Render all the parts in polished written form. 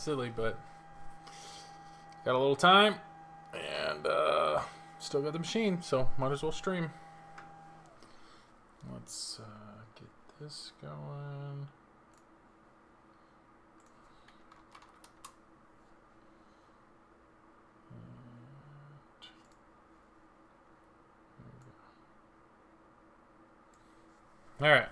silly, but got a little time, and still got the machine, so might as well stream. Let's get this going. All right.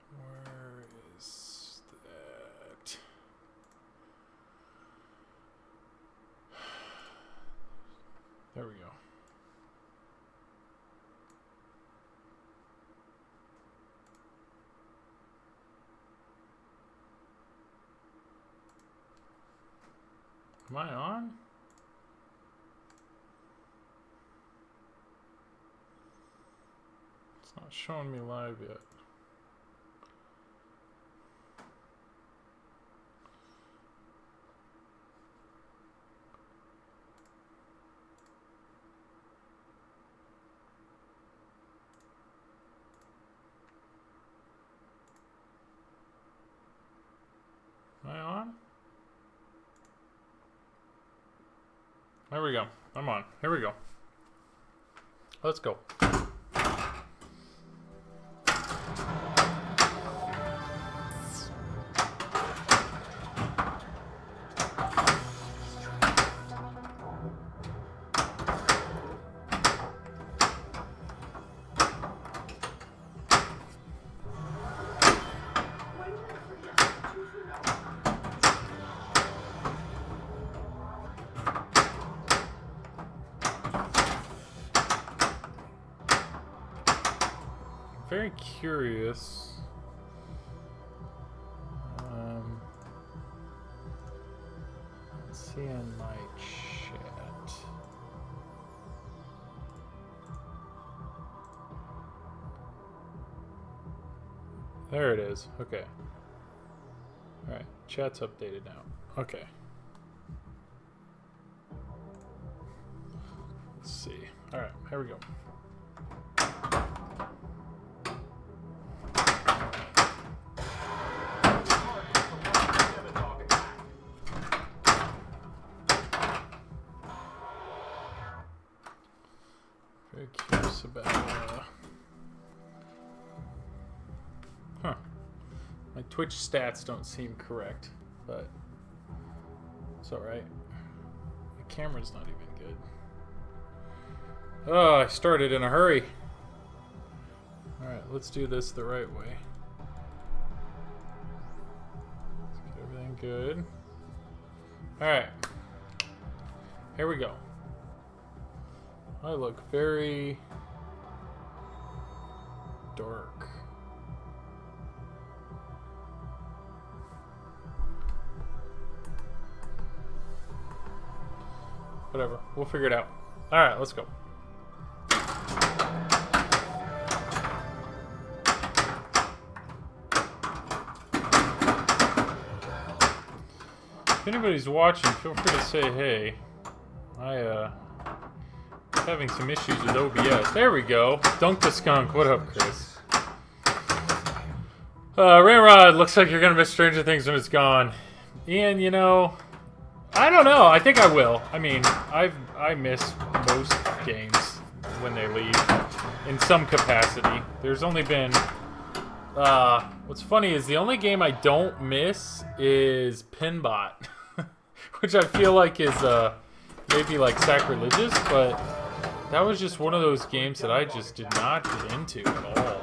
Where is that? There we go. Am I on? It's not showing me live yet. Am I on? There we go. I'm on. Here we go. Let's go. Very curious. Let's see in my chat. There it is. Okay. All right. Chat's updated now. Okay. Let's see. All right. Here we go. Very curious about my Twitch stats don't seem correct, but it's alright. The camera's not even good. Oh, I started in a hurry. Alright, let's do this the right way. Let's get everything good. Alright. Here we go. I look very dark. Whatever, we'll figure it out. All right, let's go. If anybody's watching, feel free to say hey. Having some issues with OBS. There we go. Dunk the skunk. What up, Chris? Rayrod, looks like you're gonna miss Stranger Things when it's gone. Ian, you know, I don't know. I think I will. I mean, I miss most games when they leave in some capacity. There's only been what's funny is the only game I don't miss is Pinball, which I feel like is maybe like sacrilegious, but that was just one of those games that I just did not get into at all.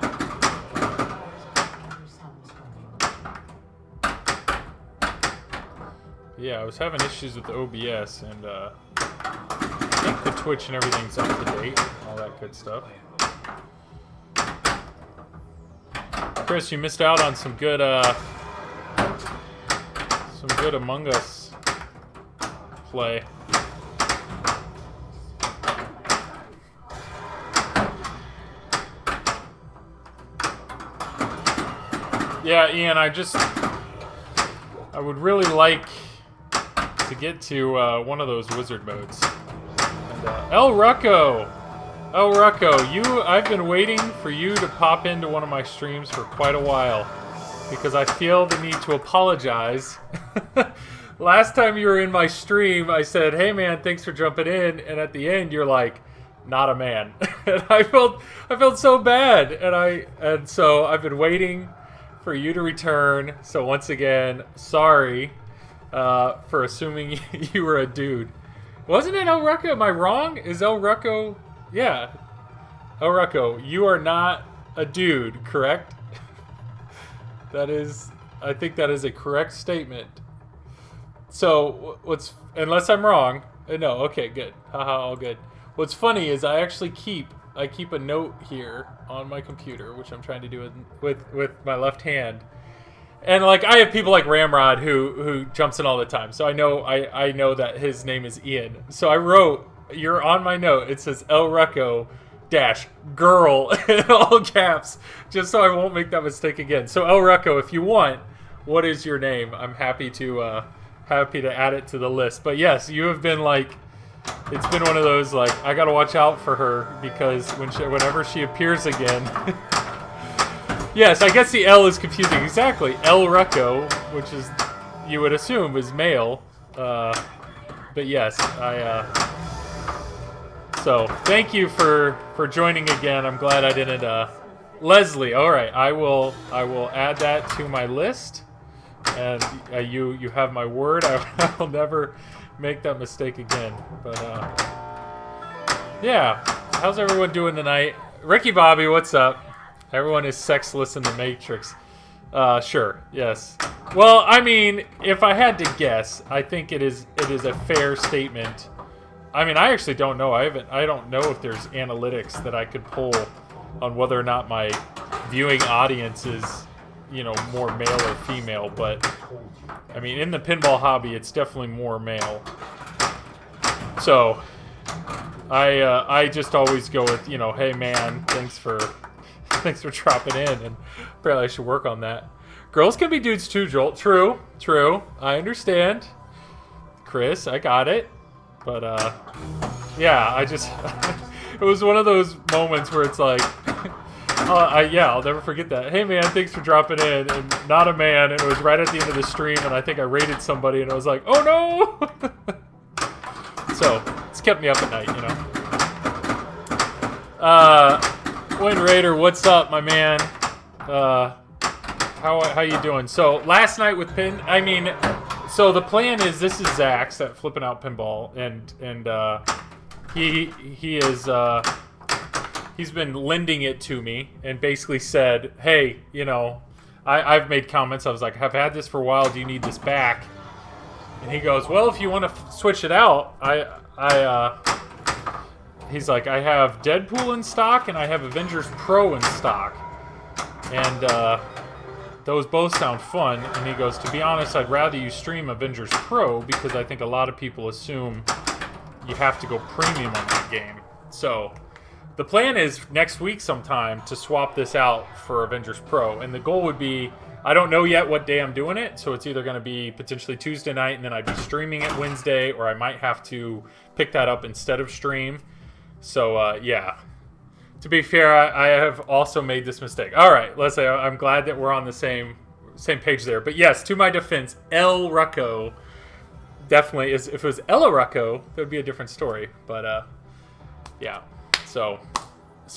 Yeah, I was having issues with the OBS, and I think the Twitch and everything's up to date, all that good stuff. Chris, you missed out on some good Among Us play. Yeah, Ian, I would really like to to get to one of those wizard modes. And, El Rucco! El Rucco, I've been waiting for you to pop into one of my streams for quite a while. Because I feel the need to apologize. Last time you were in my stream, I said, hey man, thanks for jumping in. And at the end, you're like, not a man. And I felt so bad. And so I've been waiting for you to return. So once again, sorry for assuming you were a dude. Wasn't it El Rucco? Am I wrong? Is El Rucco? Yeah. El Rucco, you are not a dude, correct? I think that is a correct statement. So, unless I'm wrong, no, okay, good. Haha, all good. What's funny is I actually keep a note here on my computer, which I'm trying to do with my left hand. And like I have people like Ramrod who jumps in all the time. So I know that his name is Ian. So I wrote, you're on my note, it says El Rucco -girl in all caps, just so I won't make that mistake again. So El Rucco, if you want, what is your name? I'm happy to add it to the list. But yes, you have been like, it's been one of those like I gotta watch out for her because whenever she appears again. Yes, I guess the L is confusing. Exactly, El Rucco, which is you would assume is male. But yes, So, thank you for joining again. I'm glad I didn't, Leslie, alright, I will add that to my list. And you have my word, I will never make that mistake again. But, yeah, how's everyone doing tonight? Ricky Bobby, what's up? Everyone is sexless in the Matrix. Sure, yes. Well, I mean, if I had to guess, I think it is a fair statement. I mean, I actually don't know. I don't know if there's analytics that I could pull on whether or not my viewing audience is, more male or female. But I mean, in the pinball hobby, it's definitely more male. So I just always go with, hey man, thanks for dropping in, and apparently I should work on that. Girls can be dudes too, Joel. True. I understand. Chris, I got it. But, yeah, I just, it was one of those moments where it's like, I'll never forget that. Hey, man, thanks for dropping in, and not a man, and it was right at the end of the stream, and I think I rated somebody, and I was like, oh, no! So, it's kept me up at night, Wayne Raider, what's up, my man? How you doing? So, last night with so the plan is, this is Zach's at Flipping Out Pinball, and he's been lending it to me and basically said, hey, I've made comments. I was like, I've had this for a while. Do you need this back? And he goes, well, if you want to switch it out, he's like, I have Deadpool in stock and I have Avengers Pro in stock, and those both sound fun. And he goes, to be honest, I'd rather you stream Avengers Pro because I think a lot of people assume you have to go premium on that game. So the plan is next week sometime to swap this out for Avengers Pro. And the goal would be, I don't know yet what day I'm doing it, so it's either going to be potentially Tuesday night and then I'd be streaming it Wednesday, or I might have to pick that up instead of stream. So, yeah. To be fair, I have also made this mistake. All right, let's say I'm glad that we're on the same page there. But yes, to my defense, El Rucco definitely is. If it was Ella Rucco, that would be a different story. But yeah. So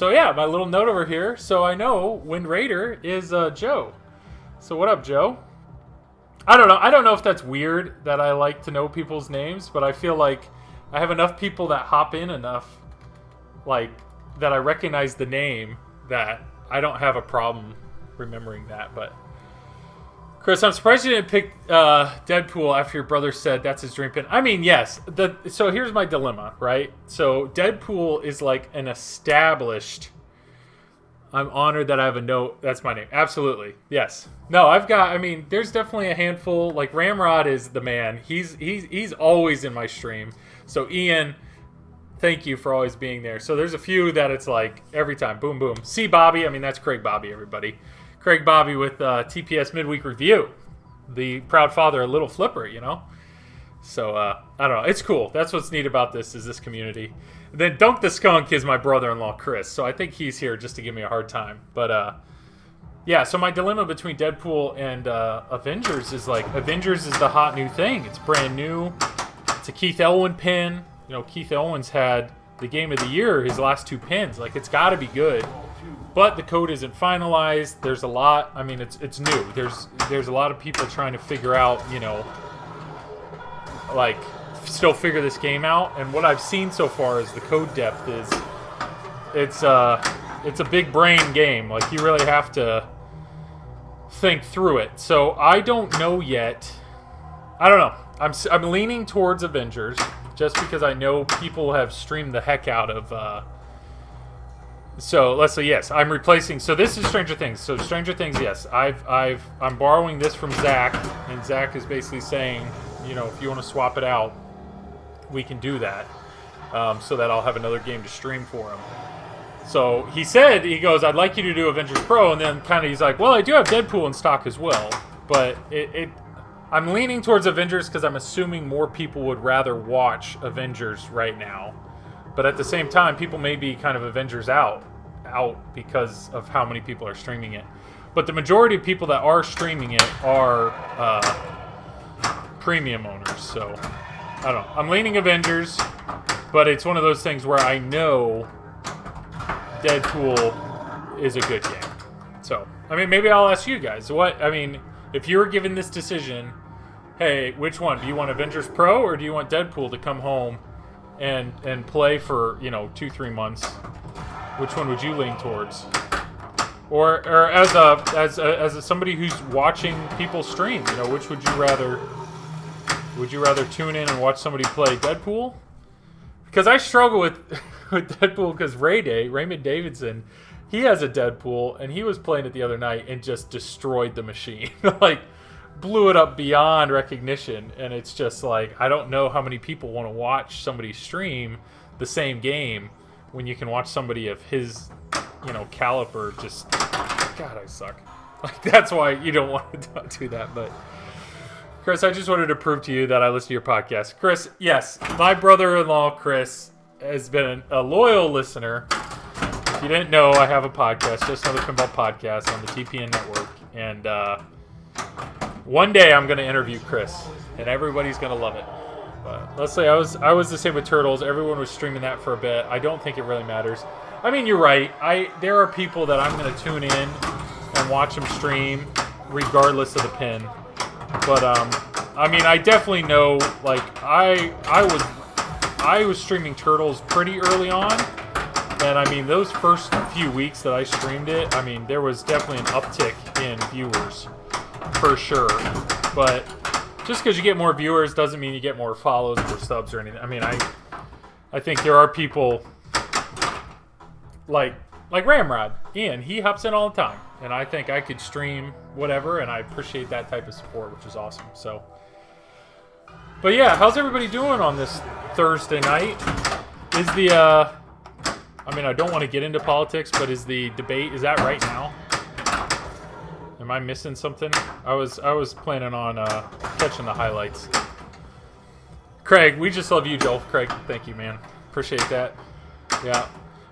yeah, my little note over here. So I know Wind Raider is Joe. So what up, Joe? I don't know. I don't know if that's weird that I like to know people's names, but I feel like I have enough people that hop in enough, like, that I recognize the name, that I don't have a problem remembering that. But Chris, I'm surprised you didn't pick Deadpool after your brother said that's his dream pin. I mean, yes. So here's my dilemma, right? So Deadpool is like an established. I'm honored that I have a note. That's my name. Absolutely. Yes. No, there's definitely a handful. Like Ramrod is the man. He's always in my stream. So Ian, thank you for always being there. So there's a few that it's like every time, boom, boom. See Bobby. I mean, that's Craig Bobby, everybody. Craig Bobby with TPS Midweek Review. The proud father of Little Flipper, So, I don't know. It's cool. That's what's neat about this community. And then Dunk the Skunk is my brother-in-law, Chris. So I think he's here just to give me a hard time. But, yeah, so my dilemma between Deadpool and Avengers is like, Avengers is the hot new thing. It's brand new. It's a Keith Elwin pin. You know, Keith Elwin's had the game of the year, his last 2 pins. Like, it's got to be good. But the code isn't finalized. There's a lot. I mean, it's new. There's a lot of people trying to figure out, you know, like, still figure this game out. And what I've seen so far is the code depth is, it's a big brain game. Like, you really have to think through it. So I don't know yet. I don't know. I'm leaning towards Avengers just because I know people have streamed the heck out of. So let's say yes, I'm replacing. So this is Stranger Things. So Stranger Things, yes, I'm borrowing this from Zach, and Zach is basically saying, you know, if you want to swap it out, we can do that, so that I'll have another game to stream for him. So he said, he goes, I'd like you to do Avengers Pro, and then kind of he's like, well, I do have Deadpool in stock as well, but I'm leaning towards Avengers because I'm assuming more people would rather watch Avengers right now. But at the same time, people may be kind of Avengers out because of how many people are streaming it. But the majority of people that are streaming it are premium owners. So, I don't know. I'm leaning Avengers, but it's one of those things where I know Deadpool is a good game. So, I mean, maybe I'll ask you guys. If you were given this decision, hey, which one? Do you want Avengers Pro or do you want Deadpool to come home and play for, you know, 2-3 months? Which one would you lean towards? Or as somebody who's watching people stream, you know, which would you rather? Would you rather tune in and watch somebody play Deadpool? Because I struggle with Deadpool because Raymond Davidson, he has a Deadpool and he was playing it the other night and just destroyed the machine. Like, blew it up beyond recognition, and it's just like, I don't know how many people want to watch somebody stream the same game when you can watch somebody of his, you know, caliber just, God, I suck. Like, that's why you don't want to do that. But Chris, I just wanted to prove to you that I listen to your podcast. Chris, yes, my brother-in-law Chris has been a loyal listener. If you didn't know, I have a podcast, Just Another Pinball Podcast, on the TPN network, and one day I'm going to interview Chris, and everybody's going to love it. But let's say I was the same with Turtles. Everyone was streaming that for a bit. I don't think it really matters. I mean, you're right. There are people that I'm going to tune in and watch them stream regardless of the pin. But I mean, I definitely know, like, I was streaming Turtles pretty early on. And I mean, those first few weeks that I streamed it, I mean, there was definitely an uptick in viewers. For sure, but just because you get more viewers doesn't mean you get more follows or subs or anything. I mean, I think there are people like Ramrod, Ian. He hops in all the time, and I think I could stream whatever, and I appreciate that type of support, which is awesome. So, but yeah, how's everybody doing on this Thursday night? Is the I mean, I don't want to get into politics, but is the debate, is that right now? Am I missing something? I was planning on catching the highlights. Craig, we just love you, Joel. Craig, thank you, man. Appreciate that. Yeah.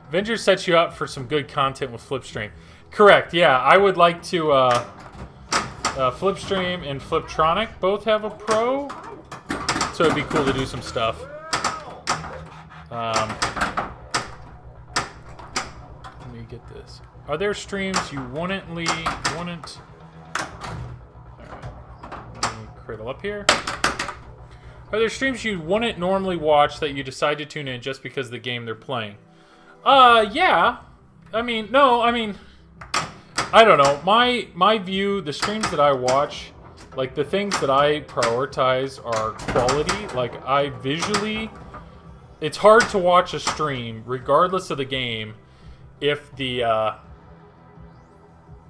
Avengers sets you up for some good content with Flipstream. Correct, yeah. I would like to... Flipstream and Fliptronic both have a pro. So it'd be cool to do some stuff. Let me get this. Are there streams you wouldn't... Alright. Let me cradle up here. Are there streams you wouldn't normally watch that you decide to tune in just because of the game they're playing? Yeah. I mean, no, I mean... I don't know. My view, the streams that I watch, like, the things that I prioritize are quality. Like, I visually... It's hard to watch a stream, regardless of the game, if the,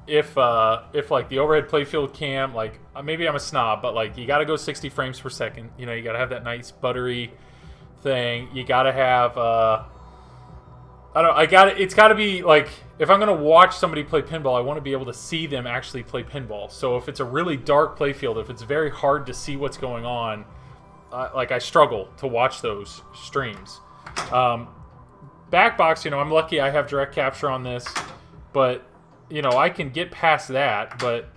if like the overhead playfield cam, like, maybe I'm a snob, but like, you gotta go 60 frames per second. You know, you gotta have that nice buttery thing. You gotta have, it's gotta be like, if I'm gonna watch somebody play pinball, I want to be able to see them actually play pinball. So if it's a really dark playfield, if it's very hard to see what's going on, like I struggle to watch those streams. Backbox, you know, I'm lucky I have direct capture on this, but you know, I can get past that, but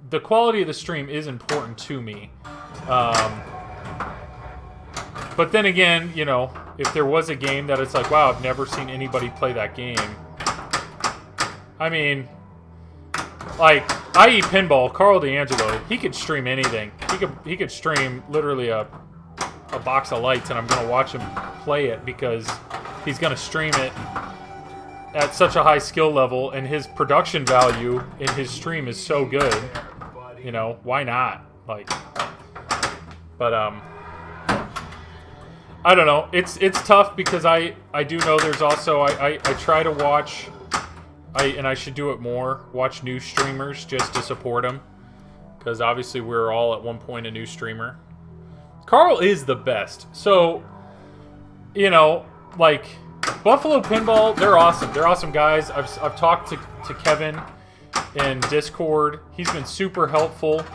the quality of the stream is important to me. But then again, you know, if there was a game that it's like, wow, I've never seen anybody play that game. I mean, like, i.e. Pinball, Carl D'Angelo, he could stream anything. He could stream literally a box of lights, and I'm going to watch him play it because he's going to stream it at such a high skill level, and his production value in his stream is so good. You know, why not? Like, but, I don't know. It's tough because I do know there's also, I try to watch, and I should do it more, watch new streamers just to support them. Because obviously we're all at one point a new streamer. Carl is the best. So, you know, like, Buffalo Pinball, they're awesome. They're awesome guys. I've talked to Kevin in Discord. He's been super helpful.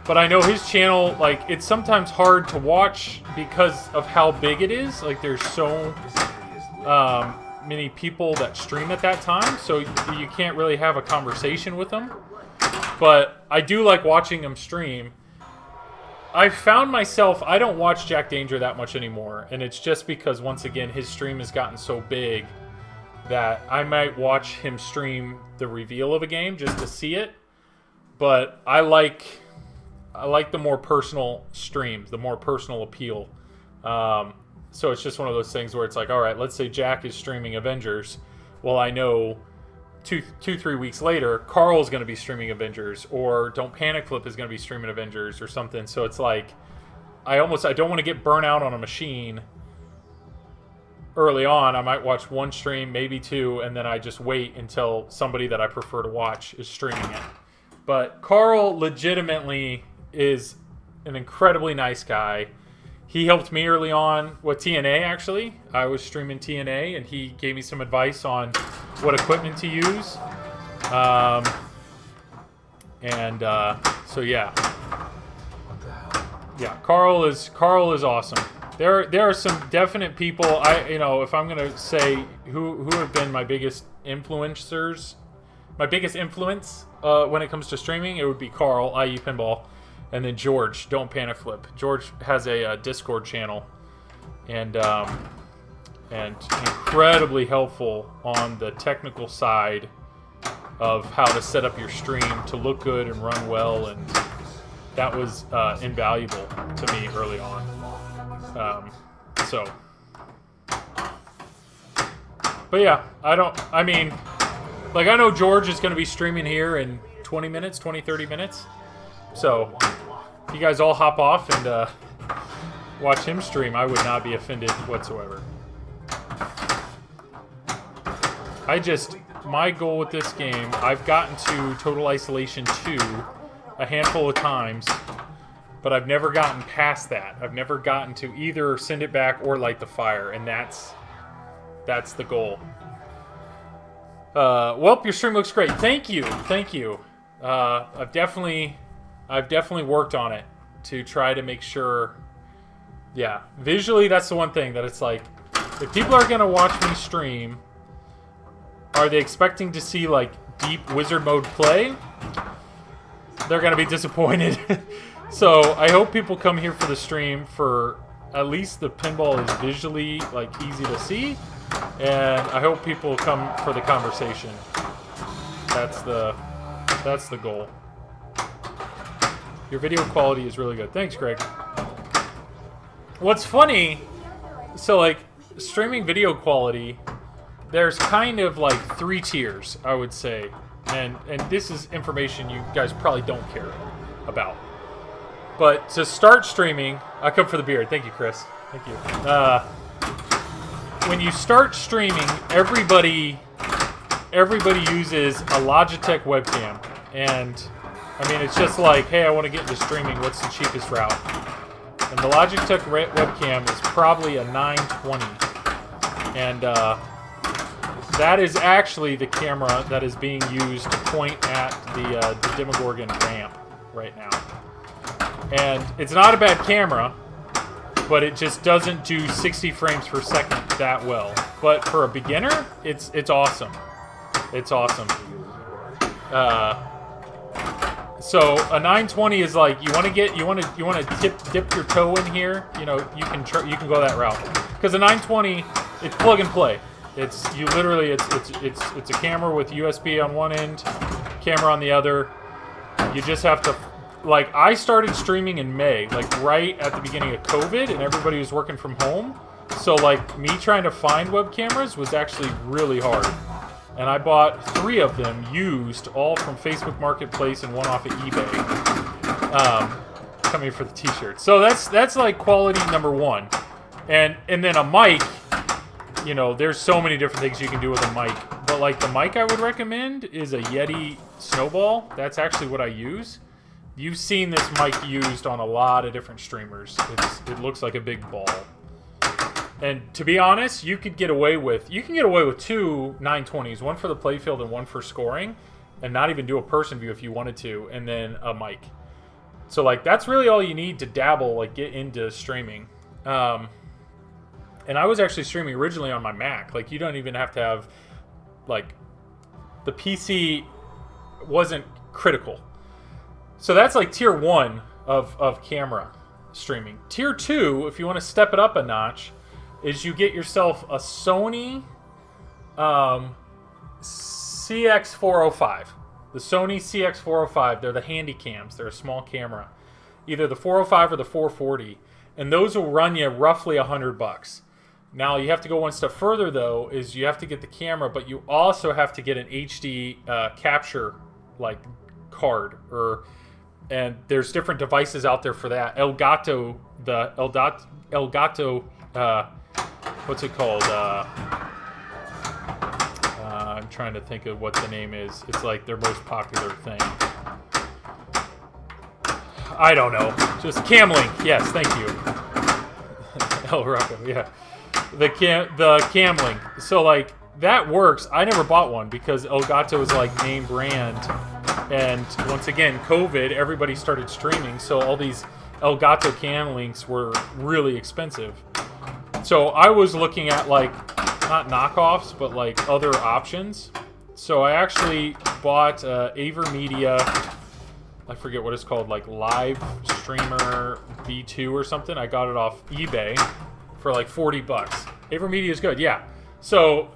But I know his channel, like, it's sometimes hard to watch because of how big it is. Like, there's so many people that stream at that time, so you can't really have a conversation with them. But I do like watching him stream. I found myself, I don't watch Jack Danger that much anymore, and it's just because, once again, his stream has gotten so big that I might watch him stream the reveal of a game just to see it. But I like the more personal streams, the more personal appeal. So it's just one of those things where it's like, all right, let's say Jack is streaming Avengers. Well, I know 3 weeks later, Carl's going to be streaming Avengers, or Don't Panic Flip is going to be streaming Avengers or something. So it's like, I don't want to get burnt out on a machine early on. I might watch one stream, maybe two, and then I just wait until somebody that I prefer to watch is streaming it. But Carl legitimately is an incredibly nice guy. He helped me early on with TNA, actually. I was streaming TNA, and he gave me some advice on what equipment to use. So yeah. Yeah, Carl is awesome. There are some definite people, if I'm gonna say who have been my biggest influencers, my biggest influence when it comes to streaming, it would be Carl, i.e. Pinball, and then George, Don't Panic Flip. George has a Discord channel, and incredibly helpful on the technical side of how to set up your stream to look good and run well, and that was invaluable to me early on. But yeah, I know George is going to be streaming here in 20 minutes, 30 minutes. So if you guys all hop off and watch him stream, I would not be offended whatsoever. My goal with this game, I've gotten to Total Isolation 2 a handful of times, but I've never gotten past that. I've never gotten to either Send It Back or Light the Fire, and that's the goal. Well, your stream looks great. Thank you. I've definitely worked on it to try to make sure. Yeah, visually, that's the one thing that it's like, if people are gonna watch me stream, are they expecting to see like deep wizard mode play? They're gonna be disappointed. So I hope people come here for the stream for at least the pinball is visually like easy to see, and I hope people come for the conversation. That's the goal. Your video quality is really good. Thanks, Greg. What's funny, so like streaming video quality, there's kind of like 3 tiers, I would say. And this is information you guys probably don't care about. But to start streaming, I come for the beard. Thank you, Chris. Thank you. When you start streaming, everybody uses a Logitech webcam, and I mean it's just like, hey, I want to get into streaming. What's the cheapest route? And the Logitech webcam is probably a 920, and that is actually the camera that is being used to point at the Demogorgon ramp right now. And it's not a bad camera. but it just doesn't do 60 frames per second that well. But for a beginner, it's awesome. It's awesome. So a 920 is like you want to dip your toe in here. You know, you can go that route because a 920 it's plug and play. It's a camera with USB on one end, camera on the other. You just have to, like, I started streaming in May, like right at the beginning of COVID, and everybody was working from home. So like me trying to find web cameras was actually really hard. And I bought 3 of them used, all from Facebook Marketplace and one off of eBay. Coming for the t-shirt. So that's like quality number 1. And then a mic, you know, there's so many different things you can do with a mic. But like the mic I would recommend is a Yeti Snowball. That's actually what I use. You've seen this mic used on a lot of different streamers. It looks like a big ball. And to be honest, you can get away with 2 920s, one for the playfield and one for scoring, and not even do a person view if you wanted to, and then a mic. So like that's really all you need to dabble, like get into streaming. And I was actually streaming originally on my Mac. Like you don't even have to have, like, the PC wasn't critical. So that's like tier 1 of camera streaming. Tier 2, if you want to step it up a notch, is you get yourself a Sony CX405. The Sony CX405, they're the handy cams. They're a small camera. Either the 405 or the 440. And those will run you roughly $100. Now, you have to go one step further, though, is you have to get the camera, but you also have to get an HD capture, like, card. And there's different devices out there for that. Elgato, what's it called? I'm trying to think of what the name is. It's like their most popular thing. I don't know. Just Camlink. Yes, thank you. El Rocco, yeah. The Camlink. So like that works. I never bought one because Elgato is like name brand. And once again, COVID, everybody started streaming, so all these Elgato Camlinks were really expensive. So I was looking at, like, not knockoffs, but, like, other options. So I actually bought AverMedia, I forget what it's called, like, Live Streamer V2 or something. I got it off eBay for, like, $40. AverMedia is good, yeah. So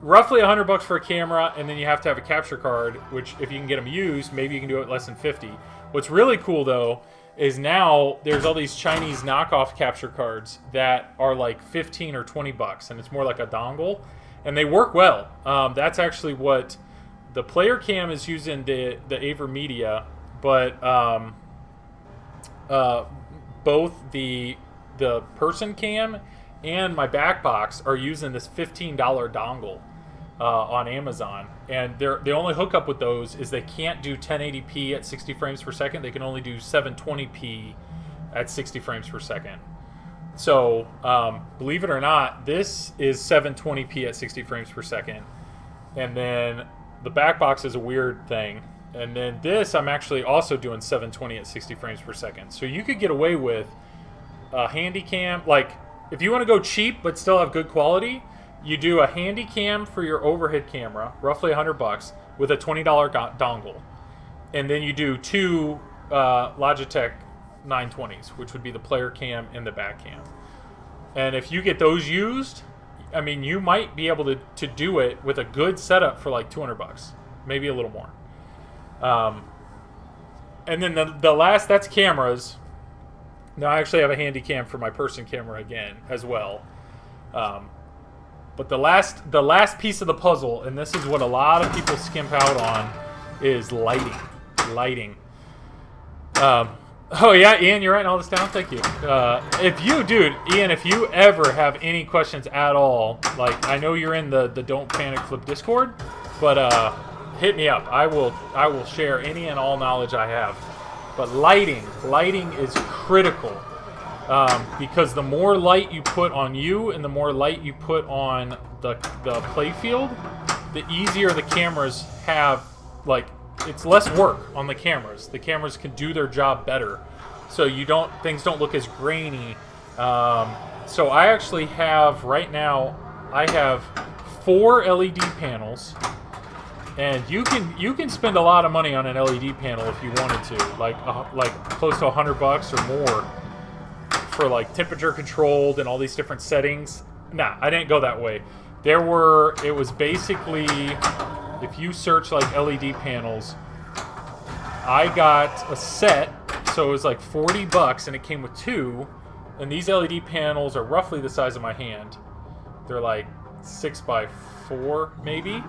roughly $100 for a camera, and then you have to have a capture card, which if you can get them used, maybe you can do it less than 50. What's really cool, though, is now there's all these Chinese knockoff capture cards that are like 15 or $20, and it's more like a dongle, and they work well. That's actually what the player cam is using, the AverMedia, but both the person cam and my back box are using this $15 dongle on Amazon, and the only hookup with those is they can't do 1080p at 60 frames per second. They can only do 720p at 60 frames per second. So believe it or not, this is 720p at 60 frames per second, and then the back box is a weird thing, and then this I'm actually also doing 720 at 60 frames per second. So you could get away with a handy cam. Like if you want to go cheap but still have good quality, you do a handy cam for your overhead camera, roughly $100, with a $20 dongle. And then you do 2 Logitech 920s, which would be the player cam and the back cam. And if you get those used, I mean, you might be able to do it with a good setup for like $200, maybe a little more. And then the last, that's cameras. Now I actually have a handy cam for my person camera again as well. But the last piece of the puzzle, and this is what a lot of people skimp out on, is lighting. Lighting. Oh yeah, Ian, you're writing all this down? Thank you. Ian, if you ever have any questions at all, like I know you're in the Don't Panic Flip Discord, but hit me up. I will share any and all knowledge I have. But lighting is critical. Because the more light you put on you and the more light you put on the playfield, the easier the cameras have, like, it's less work on the cameras. The cameras can do their job better. So things don't look as grainy So I actually have, right now, I have 4 LED panels. And you can spend a lot of money on an LED panel if you wanted to, like close to $100 or more for like temperature controlled and all these different settings. Nah, I didn't go that way. It was basically, if you search like LED panels, I got a set, so it was like $40 and it came with 2, and these LED panels are roughly the size of my hand. They're like 6 by 4 maybe.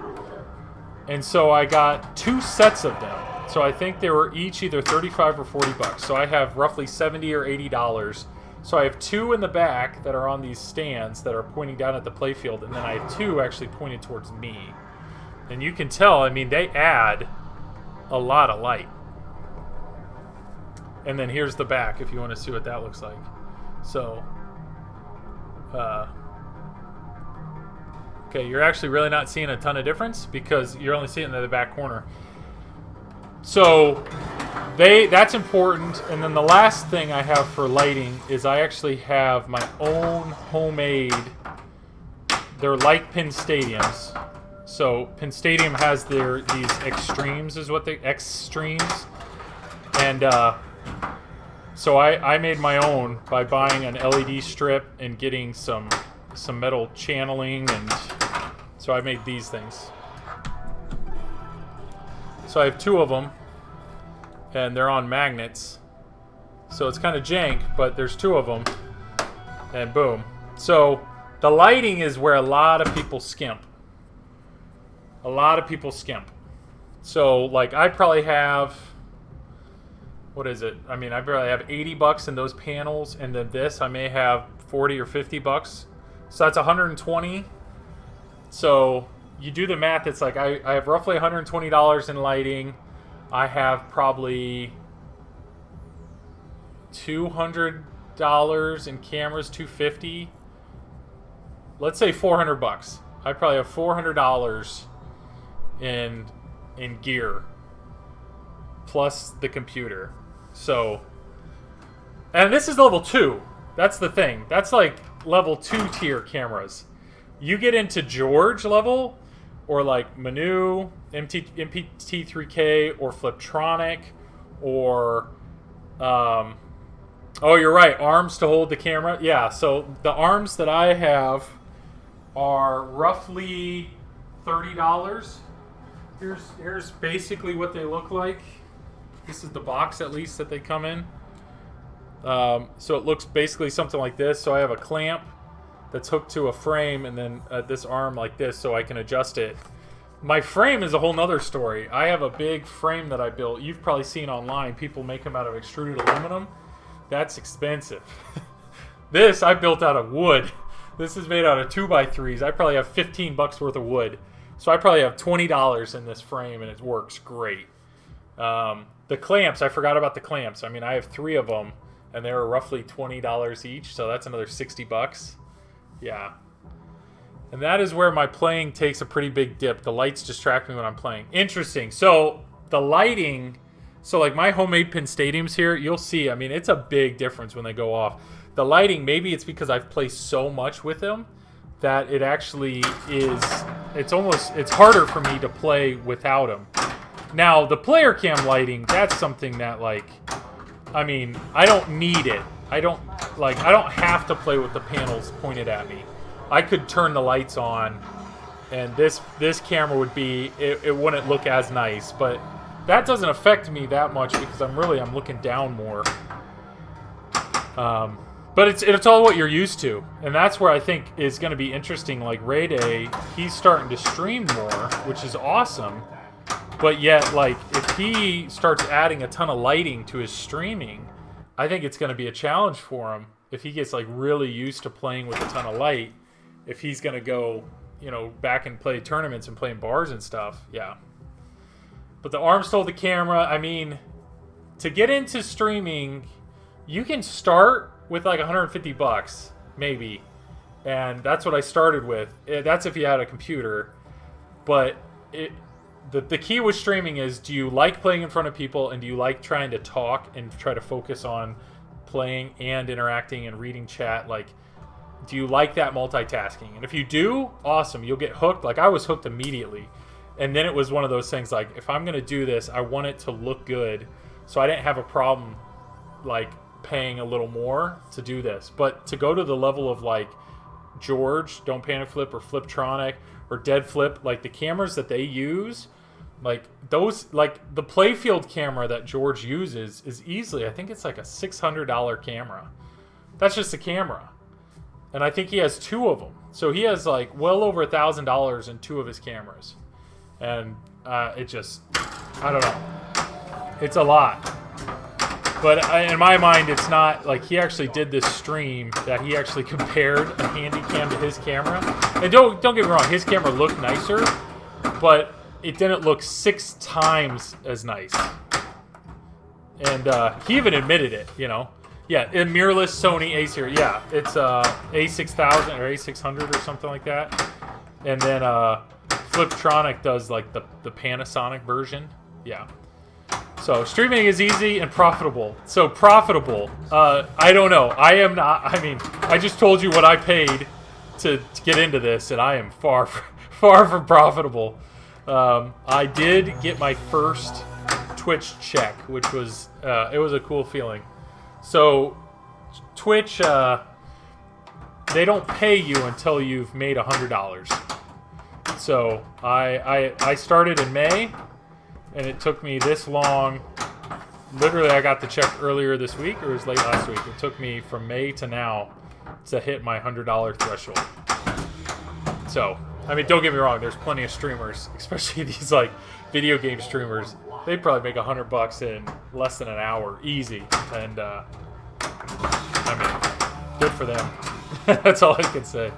And so I got 2 sets of them. So I think they were each either $35 or $40. So I have roughly $70 or $80. So I have 2 in the back that are on these stands that are pointing down at the playfield, and then I have 2 actually pointed towards me. And you can tell, I mean, they add a lot of light. And then here's the back if you want to see what that looks like. So, okay, you're actually really not seeing a ton of difference because you're only seeing the back corner. So that's important. And then the last thing I have for lighting is I actually have my own homemade, they're like Pin Stadiums. So Pin Stadium has these extremes, is what they, extremes. And so I made my own by buying an LED strip and getting some metal channeling, and so I made these things. So I have 2 of them, and they're on magnets. So it's kind of jank, but there's 2 of them, and boom. So the lighting is where a lot of people skimp. A lot of people skimp. So like I probably have, what is it? I mean, I probably have $80 in those panels, and then this I may have $40 or $50. So that's $120. So you do the math, it's like I have roughly $120 in lighting. I have probably $200 in cameras, $250. Let's say $400. I probably have $400 in gear plus the computer. So, and this is level 2. That's the thing. That's like level 2 tier cameras. You get into George level, or like Manu, MPT3K, or Fliptronic, or oh, you're right, arms to hold the camera. Yeah, so the arms that I have are roughly $30. Here's basically what they look like. This is the box, at least, that they come in. So it looks basically something like this. So I have a clamp that's hooked to a frame, and then this arm like this, so I can adjust it. My frame is a whole nother story. I have a big frame that I built. You've probably seen online. People make them out of extruded aluminum. That's expensive. This I built out of wood. This is made out of 2x3s. I probably have $15 worth of wood. So I probably have $20 in this frame, and it works great. The clamps, I forgot about the clamps. I mean, I have 3 of them, and they were roughly $20 each, so that's another $60. Yeah. And that is where my playing takes a pretty big dip. The lights distract me when I'm playing. Interesting. So the lighting, so like my homemade Pin Stadiums here, you'll see, I mean, it's a big difference when they go off. The lighting, maybe it's because I've played so much with them that it actually is, it's harder for me to play without them. Now, the player cam lighting, that's something that, like, I mean, I don't need it. I don't have to play with the panels pointed at me. I could turn the lights on, and this camera would be, it wouldn't look as nice, but that doesn't affect me that much because I'm looking down more. But it's all what you're used to, and that's where I think is going to be interesting. Like Ray Day, he's starting to stream more, which is awesome. But yet, like, if he starts adding a ton of lighting to his streaming, I think it's going to be a challenge for him. If he gets, like, really used to playing with a ton of light, if he's going to go, you know, back and play tournaments and play in bars and stuff, yeah. But the arms hold the camera. I mean, to get into streaming, you can start with, like, $150, maybe. And that's what I started with. That's if you had a computer. But the key with streaming is, do you like playing in front of people, and do you like trying to talk and try to focus on playing and interacting and reading chat? Like, do you like that multitasking? And if you do, awesome. You'll get hooked. Like, I was hooked immediately. And then it was one of those things like, if I'm going to do this, I want it to look good. So I didn't have a problem, like, paying a little more to do this. But to go to the level of, like, George, Don't Panic Flip, or Fliptronic, or Dead Flip, like, the cameras that they use, like, those, like, the playfield camera that George uses is easily, I think it's like a $600 camera. That's just a camera. And I think he has 2 of them. So he has, like, well over $1,000 in 2 of his cameras. And it just, I don't know. It's a lot. But in my mind, it's not, like, he actually did this stream that he actually compared a Handycam to his camera. And don't get me wrong, his camera looked nicer, but it didn't look 6 times as nice. And he even admitted it, you know. Yeah, a mirrorless Sony A-series. Yeah, it's A6000 or A600 or something like that. And then Fliptronic does, like, the Panasonic version. Yeah. So streaming is easy and profitable. So profitable, I don't know. I am not. I mean, I just told you what I paid to get into this, and I am far from profitable. I did get my first Twitch check, which was it was a cool feeling. So Twitch, they don't pay you until you've made $100. So I started in May. And it took me this long. Literally, I got the check earlier this week, or it was late last week. It took me from May to now to hit my $100 threshold. So, I mean, don't get me wrong. There's plenty of streamers, especially these, like, video game streamers. They probably make $100 in less than an hour, easy. And, I mean, good for them. That's all I can say.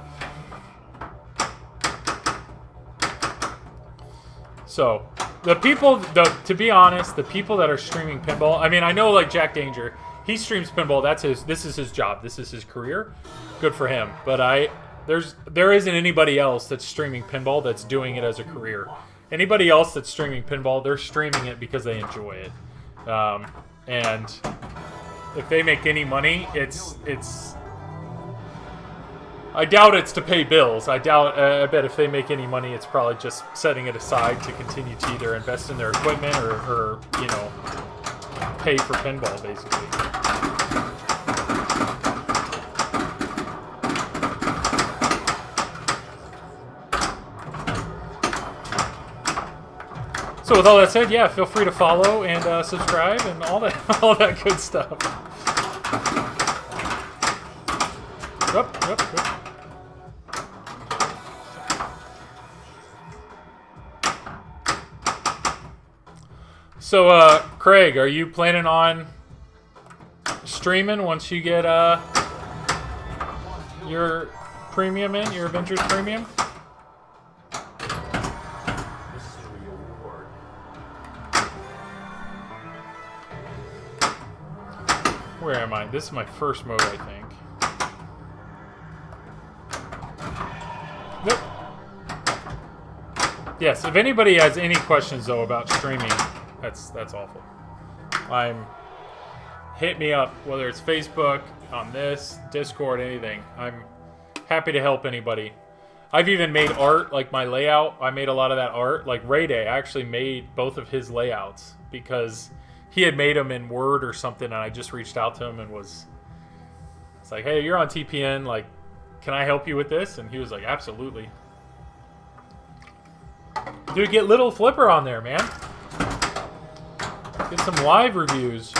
So, the people, to be honest, the people that are streaming pinball, I mean, I know, like, Jack Danger, he streams pinball. This is his job. This is his career. Good for him. But there isn't anybody else that's streaming pinball that's doing it as a career. Anybody else that's streaming pinball, they're streaming it because they enjoy it. And if they make any money, it's I doubt it's to pay bills. I bet if they make any money, it's probably just setting it aside to continue to either invest in their equipment or you know, pay for pinball, basically. So with all that said, yeah, feel free to follow and subscribe and all that good stuff. Yep. So, Craig, are you planning on streaming once you get your premium in, your Avengers premium? Where am I? This is my first mode, I think. Nope. Yes, if anybody has any questions, though, about streaming, that's awful. Hit me up, whether it's Facebook, on this, Discord, anything. I'm happy to help anybody. I've even made art, like my layout. I made a lot of that art. Like Ray Day, I actually made both of his layouts because he had made them in Word or something, and I just reached out to him and it's like, hey, you're on TPN, like, can I help you with this? And he was like, absolutely. Dude, get Little Flipper on there, man. Get some live reviews.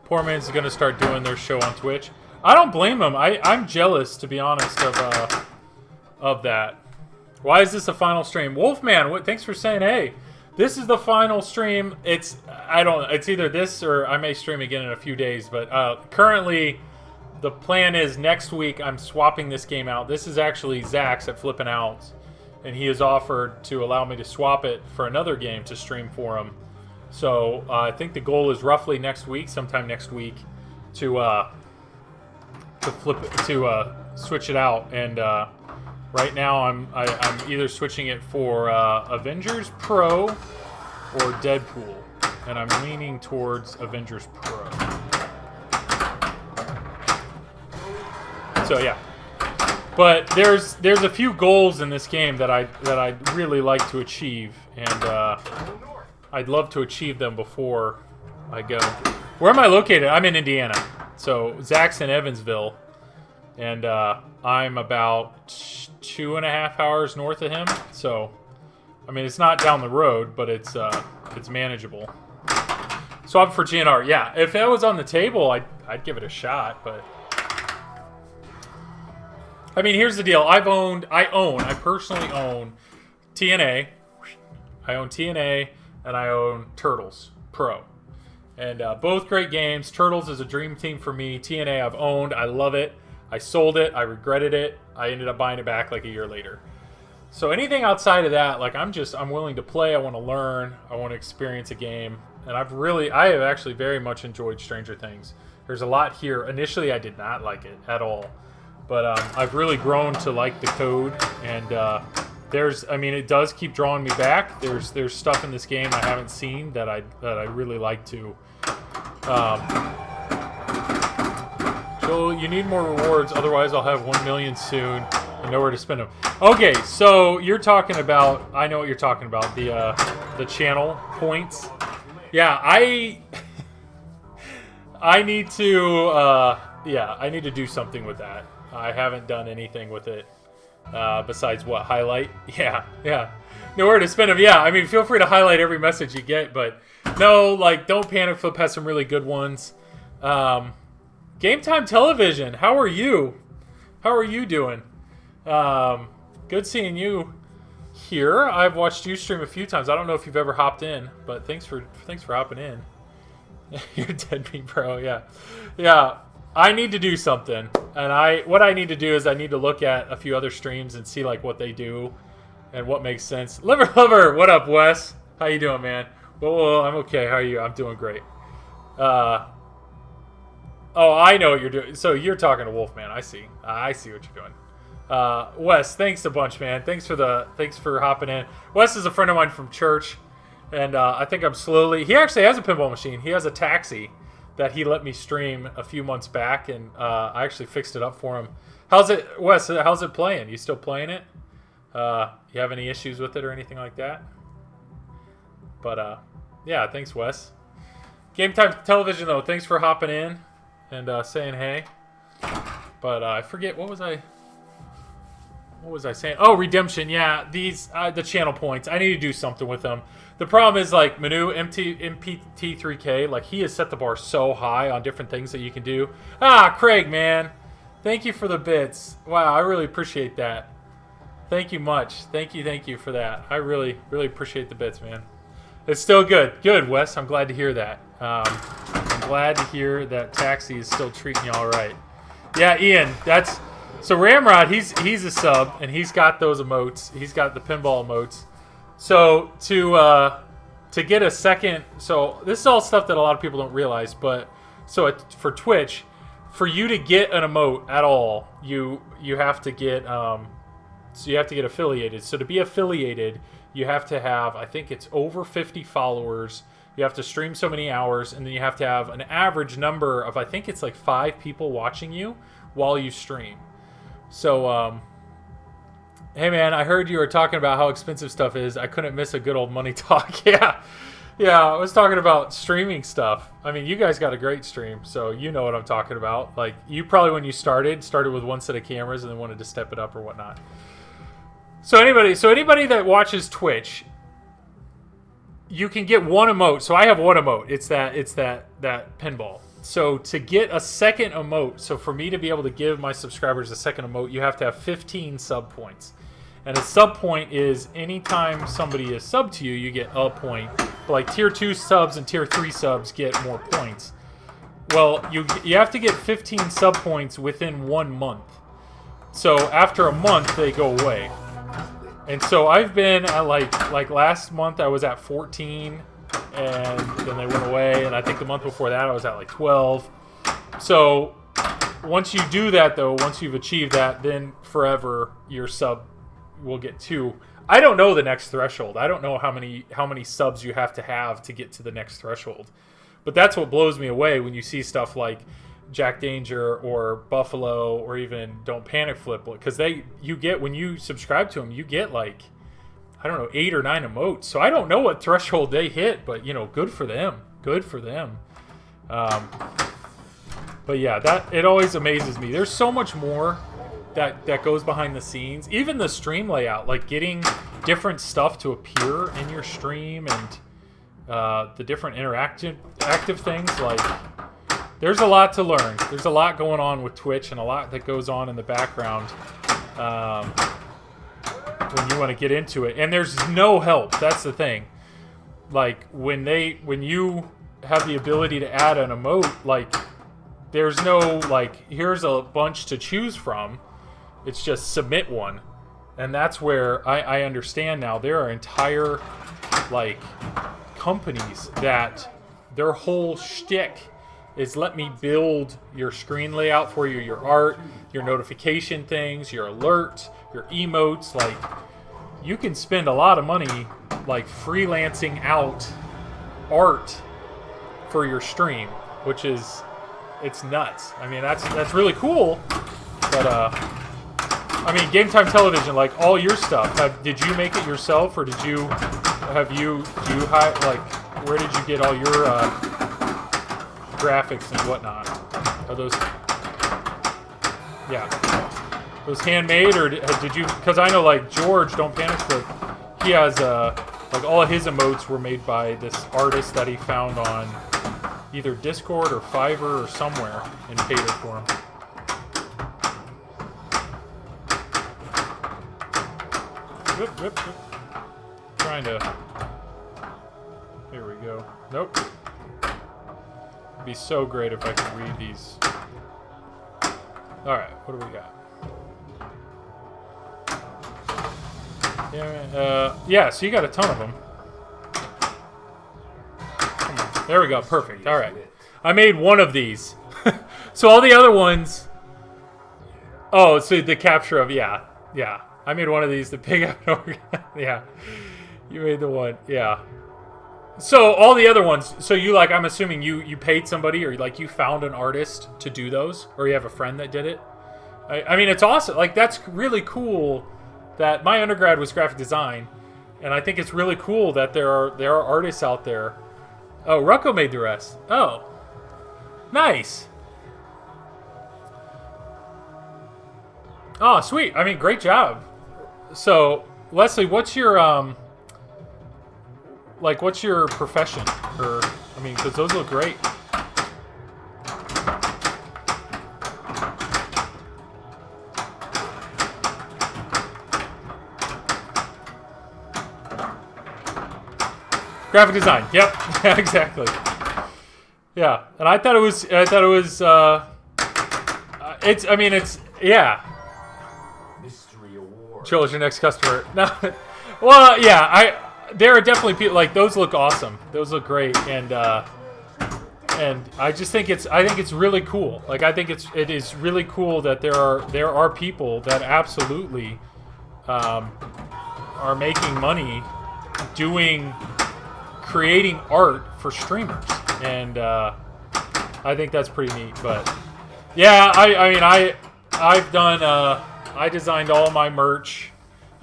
Poor man's gonna start doing their show on Twitch. I don't blame him. I'm jealous, to be honest, of that. Why is this a final stream? Wolfman, thanks for saying hey. This is the final stream. It's either this or I may stream again in a few days, but currently the plan is next week I'm swapping this game out. This is actually Zach's at Flippin' Out, and he has offered to allow me to swap it for another game to stream for him. So I think the goal is roughly next week, sometime next week, to switch it out. And right now I'm either switching it for Avengers Pro or Deadpool, and I'm leaning towards Avengers Pro. So yeah. But there's a few goals in this game that I'd really like to achieve, and I'd love to achieve them before I go. Where am I located? I'm in Indiana, so Zach's in Evansville, and I'm about 2.5 hours north of him. So, I mean, it's not down the road, but it's manageable. So I'm for GNR. Yeah, if that was on the table, I'd give it a shot, but. I mean, here's the deal. I personally own TNA. I own TNA, and I own Turtles Pro. And both great games. Turtles is a dream team for me. TNA I've owned. I love it. I sold it. I regretted it. I ended up buying it back like a year later. So anything outside of that, like I'm willing to play. I want to learn. I want to experience a game. And I have actually very much enjoyed Stranger Things. There's a lot here. Initially, I did not like it at all. But I've really grown to like the code, and it does keep drawing me back. There's stuff in this game I haven't seen that I really like to. Joel, you need more rewards, otherwise I'll have 1 million soon and nowhere to spend them. Okay, so you're talking about. I know what you're talking about. The channel points. Yeah, I need to. I need to do something with that. I haven't done anything with it besides what highlight. Yeah. Nowhere to spend them. Yeah, I mean, feel free to highlight every message you get, but no, like, don't panic. Flip has some really good ones. Game Time Television. How are you? How are you doing? Good seeing you here. I've watched you stream a few times. I don't know if you've ever hopped in, but thanks for hopping in. You're Deadbeat Pro. Yeah. I need to do something, and what I need to do is I need to look at a few other streams and see like what they do and what makes sense. Liver Lover, what up, Wes? How you doing, man? Well, I'm okay. How are you? I'm doing great. Oh, I know what you're doing. So you're talking to Wolfman. I see what you're doing. Wes, thanks a bunch, man. Thanks for hopping in. Wes is a friend of mine from church, and I think I'm slowly. He actually has a pinball machine. He has a taxi that he let me stream a few months back, and I actually fixed it up for him. How's it, Wes? How's it playing? You still playing it? You have any issues with it or anything like that? But yeah, thanks, Wes. Game Time Television, though. Thanks for hopping in and saying hey. But I forget what was I saying? Oh, redemption. Yeah, these the channel points. I need to do something with them. The problem is, like, Manu, MPT3K, like, he has set the bar so high on different things that you can do. Craig, man. Thank you for the bits. Wow, I really appreciate that. Thank you much. Thank you for that. I really, really appreciate the bits, man. It's still good. Good, Wes. I'm glad to hear that. I'm glad to hear that Taxi is still treating you all right. Yeah, Ian, that's... So Ramrod, he's a sub, and he's got those emotes. He's got the pinball emotes. So to get a second, so this is all stuff that a lot of people don't realize, but so for Twitch, for you to get an emote at all, you have to get affiliated. So to be affiliated, you have to have, I think it's over 50 followers. You have to stream so many hours, and then you have to have an average number of, I think it's like 5 people watching you while you stream. So hey man, I heard you were talking about how expensive stuff is. I couldn't miss a good old money talk. Yeah, I was talking about streaming stuff. I mean, you guys got a great stream, so you know what I'm talking about. Like, you probably, when you started with one set of cameras and then wanted to step it up or whatnot. So anybody that watches Twitch, you can get one emote. So I have one emote. It's that pinball. So to get a second emote, so for me to be able to give my subscribers a second emote, you have to have 15 sub points. And a sub point is anytime somebody is sub to you, you get a point. But like tier 2 subs and tier 3 subs get more points. Well, you have to get 15 sub points within 1 month. So after a month, they go away. And so I've been at like last month I was at 14, and then they went away. And I think the month before that I was at like 12. So once you do that, though, once you've achieved that, then forever your sub will get 2. I don't know the next threshold. I don't know how many subs you have to get to the next threshold. But that's what blows me away when you see stuff like Jack Danger or Buffalo or even Don't Panic Flip, because when you subscribe to them, you get like, I don't know, 8 or 9 emotes. So I don't know what threshold they hit, but good for them. Good for them. But yeah, it always amazes me. There's so much more that goes behind the scenes. Even the stream layout, like getting different stuff to appear in your stream and the different active things. Like, there's a lot to learn. There's a lot going on with Twitch and a lot that goes on in the background when you want to get into it. And there's no help. That's the thing. Like, when you have the ability to add an emote, like, there's no, like, here's a bunch to choose from. It's just submit one. And that's where I understand now. There are entire, like, companies that their whole shtick is let me build your screen layout for you, your art, your notification things, your alert, your emotes. Like, you can spend a lot of money, like, freelancing out art for your stream, which is, it's nuts. I mean, that's really cool. But I mean, Game Time Television, like, all your stuff, did you make it yourself, or do you hire, like, where did you get all your graphics and whatnot? Are those, yeah, those handmade, or did you, because I know, like, George, Don't Panic Flip, he has, like, all of his emotes were made by this artist that he found on either Discord or Fiverr or somewhere, and paid it for him. Whip, whip, whip. Trying to... Here we go. Nope. It'd be so great if I could read these. Alright, what do we got? Yeah, so you got a ton of them. Come on. There we go, perfect. Alright. I made one of these. So all the other ones... Oh, so the capture of... Yeah. I made one of these, the pig yeah. You made the one, yeah. So all the other ones, so you, like, I'm assuming you paid somebody, or like you found an artist to do those, or you have a friend that did it. I mean, it's awesome. Like, that's really cool that my undergrad was graphic design, and I think it's really cool that there are artists out there. Oh, Rucko made the rest. Oh, nice. Oh, sweet. I mean, great job. So, Leslie, what's your what's your profession? Or, I mean, because those look great. Graphic design. Yep. Yeah, exactly. Yeah, and I thought it was. Yeah. Joel's your next customer. No, well, yeah, there are definitely people, like, those look awesome. Those look great, and I just think it's really cool. Like, I think it is really cool that there are people that absolutely are making money creating art for streamers, and I think that's pretty neat. But yeah, I mean, I've done. I designed all my merch.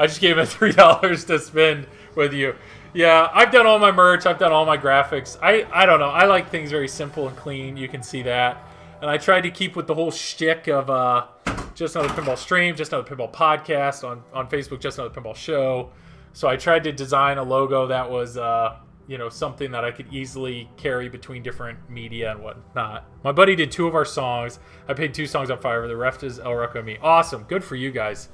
I just gave it $3 to spend with you. Yeah, I've done all my merch. I've done all my graphics. I don't know. I like things very simple and clean. You can see that. And I tried to keep with the whole shtick of Just Another Pinball Stream, Just Another Pinball Podcast, on Facebook, Just Another Pinball Show. So I tried to design a logo that was, something that I could easily carry between different media and whatnot. My buddy did 2 of our songs. I paid 2 songs on Fiverr. The rest is El Rucko and me. Awesome. Good for you guys.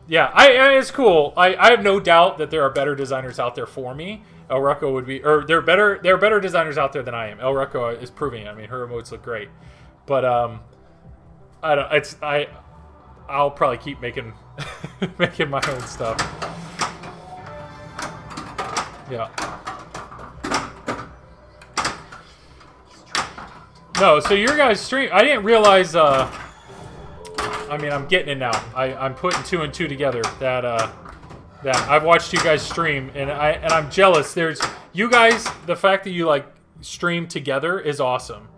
Yeah, it's cool. I have no doubt that there are better designers out there for me. El Rucko would be, or there are better designers out there than I am. El Rucko is proving it. I mean, her emotes look great. But I'll probably keep making making my own stuff. Yeah. No, so your guys' stream, I didn't realize I mean, I'm getting it now. I'm putting two and two together. That I've watched you guys stream, and I'm jealous. There's you guys. The fact that you like stream together is awesome,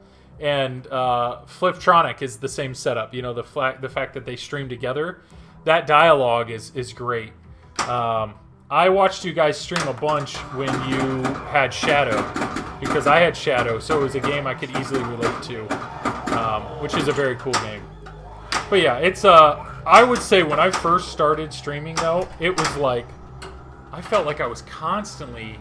and Fliptronic is the same setup. You know, the fact that they stream together, that dialogue is great. I watched you guys stream a bunch when you had Shadow, because I had Shadow, so it was a game I could easily relate to, which is a very cool game. But yeah, it's I would say when I first started streaming though, it was like I felt like I was constantly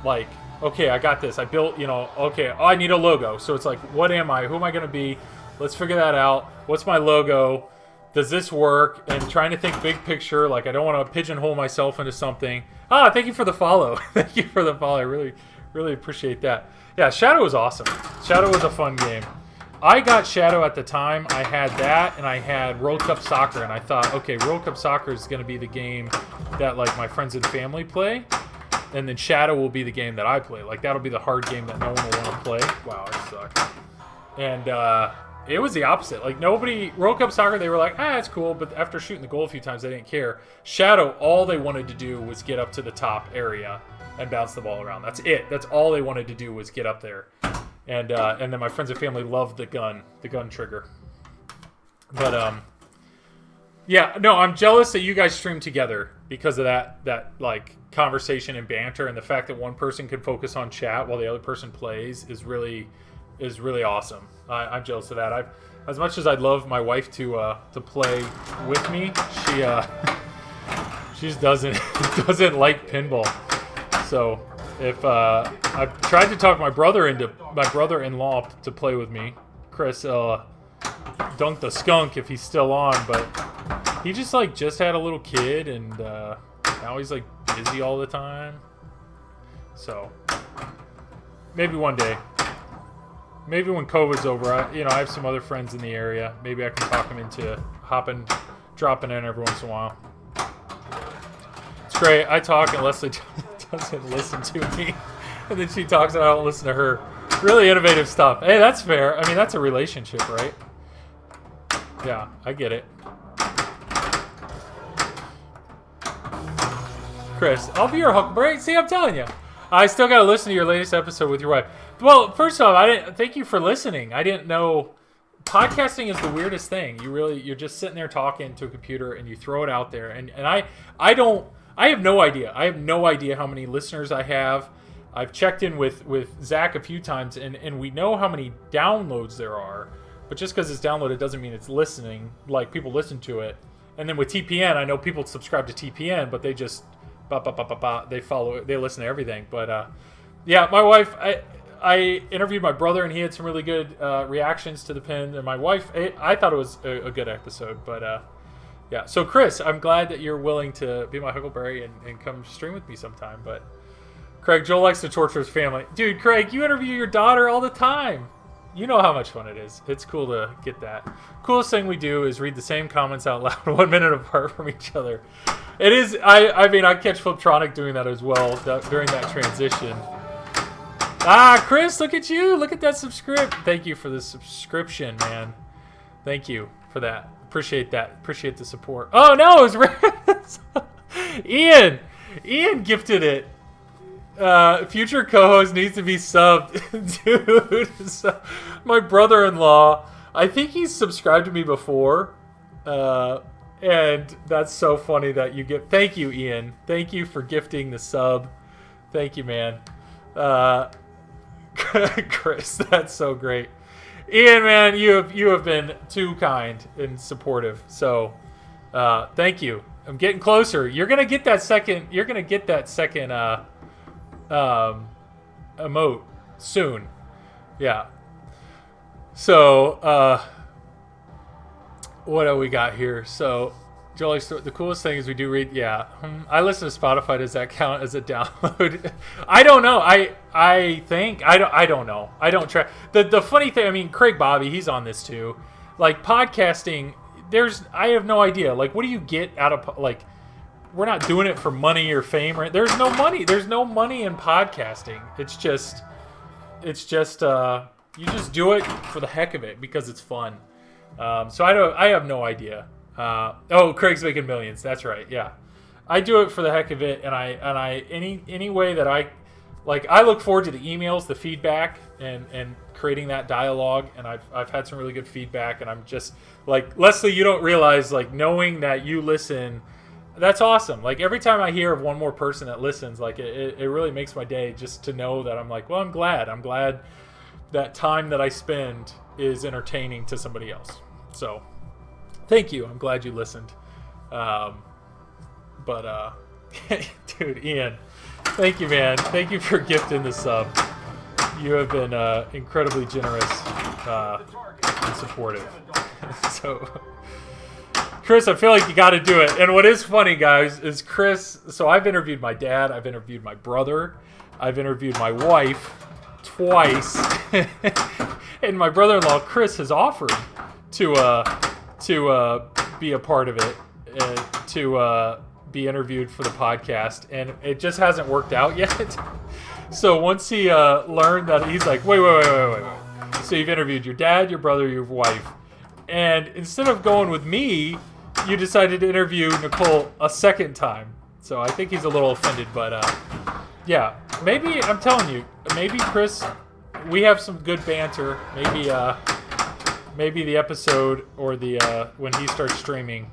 like, okay, I got this. I built, you know, okay, oh, I need a logo. So it's like, what am I? Who am I going to be? Let's figure that out. What's my logo? Does this work? And trying to think big picture. Like, I don't want to pigeonhole myself into something. Ah, thank you for the follow. Thank you for the follow. I really, really appreciate that. Yeah, Shadow was awesome. Shadow was a fun game. I got Shadow at the time. I had that, and I had World Cup Soccer, and I thought, okay, World Cup Soccer is going to be the game that, like, my friends and family play, and then Shadow will be the game that I play. Like, that'll be the hard game that no one will want to play. Wow, it sucked. And it was the opposite. Like, nobody... World Cup Soccer, they were like, it's cool, but after shooting the goal a few times, they didn't care. Shadow, all they wanted to do was get up to the top area and bounce the ball around. That's it. That's all they wanted to do was get up there. And then my friends and family loved the gun trigger. But yeah, no, I'm jealous that you guys stream together because of that like conversation and banter, and the fact that one person can focus on chat while the other person plays is really awesome. I'm jealous of that. As much as I'd love my wife to play with me, she doesn't like pinball. So if I've tried to talk my brother-in-law to play with me, Chris, Dunk the Skunk, if he's still on, but he just had a little kid, and now he's like busy all the time. So maybe one day, maybe when COVID's over, I have some other friends in the area. Maybe I can talk them into dropping in every once in a while. It's great. I talk and Leslie doesn't listen to me, and then she talks and I don't listen to her. Really innovative stuff. Hey, that's fair. I mean, that's a relationship, right? Yeah, I get it. Chris, I'll be your huckleberry. See, I'm telling you. I still got to listen to your latest episode with your wife. Well, first off, thank you for listening. I didn't know podcasting is the weirdest thing. You're just sitting there talking to a computer and you throw it out there. And I have no idea. I have no idea how many listeners I have. I've checked in with Zach a few times, and we know how many downloads there are. But just because it's downloaded doesn't mean it's listening. Like, people listen to it. And then with TPN, I know people subscribe to TPN, but they just they follow it. They listen to everything. But yeah, my wife, I interviewed my brother, and he had some really good reactions to the pin. And my wife, I thought it was a good episode. But yeah, so Chris, I'm glad that you're willing to be my huckleberry and come stream with me sometime. But Craig, Joel likes to torture his family. Dude, Craig, you interview your daughter all the time. You know how much fun it is. It's cool to get that. Coolest thing we do is read the same comments out loud 1 minute apart from each other. It is, I mean, I catch Fliptronic doing that as well during that transition. Chris, look at you. Look at that subscription. Thank you for the subscription, man. Thank you for that. Appreciate that. Appreciate the support. Oh, no, it was Ian gifted it. Future co-host needs to be subbed. Dude, so, my brother-in-law, I think he's subscribed to me before, and that's so funny that you get. Thank you, Ian. Thank you for gifting the sub. Thank you, man. Chris, that's so great. Ian, man, you have been too kind and supportive. So, thank you. I'm getting closer. You're gonna get that second. You're gonna get that second. Emote soon. Yeah. So what do we got here? So Jolie, the coolest thing is we do read. Yeah, I listen to Spotify. Does that count as a download? I don't know. I think I don't know. I don't try. The funny thing, I mean, Craig Bobby, he's on this too. Like, podcasting, I have no idea. Like, what do you get out of, like, we're not doing it for money or fame, right? There's no money. There's no money in podcasting. It's just you just do it for the heck of it because it's fun. So I have no idea. Oh, Craig's making millions. That's right. Yeah, I do it for the heck of it, and any way that I look forward to the emails, the feedback, and creating that dialogue. And I've had some really good feedback, and I'm just like, Leslie, you don't realize, like, knowing that you listen, that's awesome. Like, every time I hear of one more person that listens, like, it really makes my day just to know that I'm like, well, I'm glad that time that I spend is entertaining to somebody else. So thank you. I'm glad you listened. Dude, Ian, thank you, man. Thank you for gifting the sub. You have been incredibly generous and supportive. So, Chris, I feel like you got to do it. And what is funny, guys, is Chris. So I've interviewed my dad. I've interviewed my brother. I've interviewed my wife twice. And my brother-in-law, Chris, has offered to be a part of it, to be interviewed for the podcast, and it just hasn't worked out yet. So once he learned that, he's like, wait. So you've interviewed your dad, your brother, your wife, and instead of going with me, you decided to interview Nicole a second time. So I think he's a little offended, but yeah, maybe, I'm telling you, maybe Chris, we have some good banter. Maybe the episode or the when he starts streaming.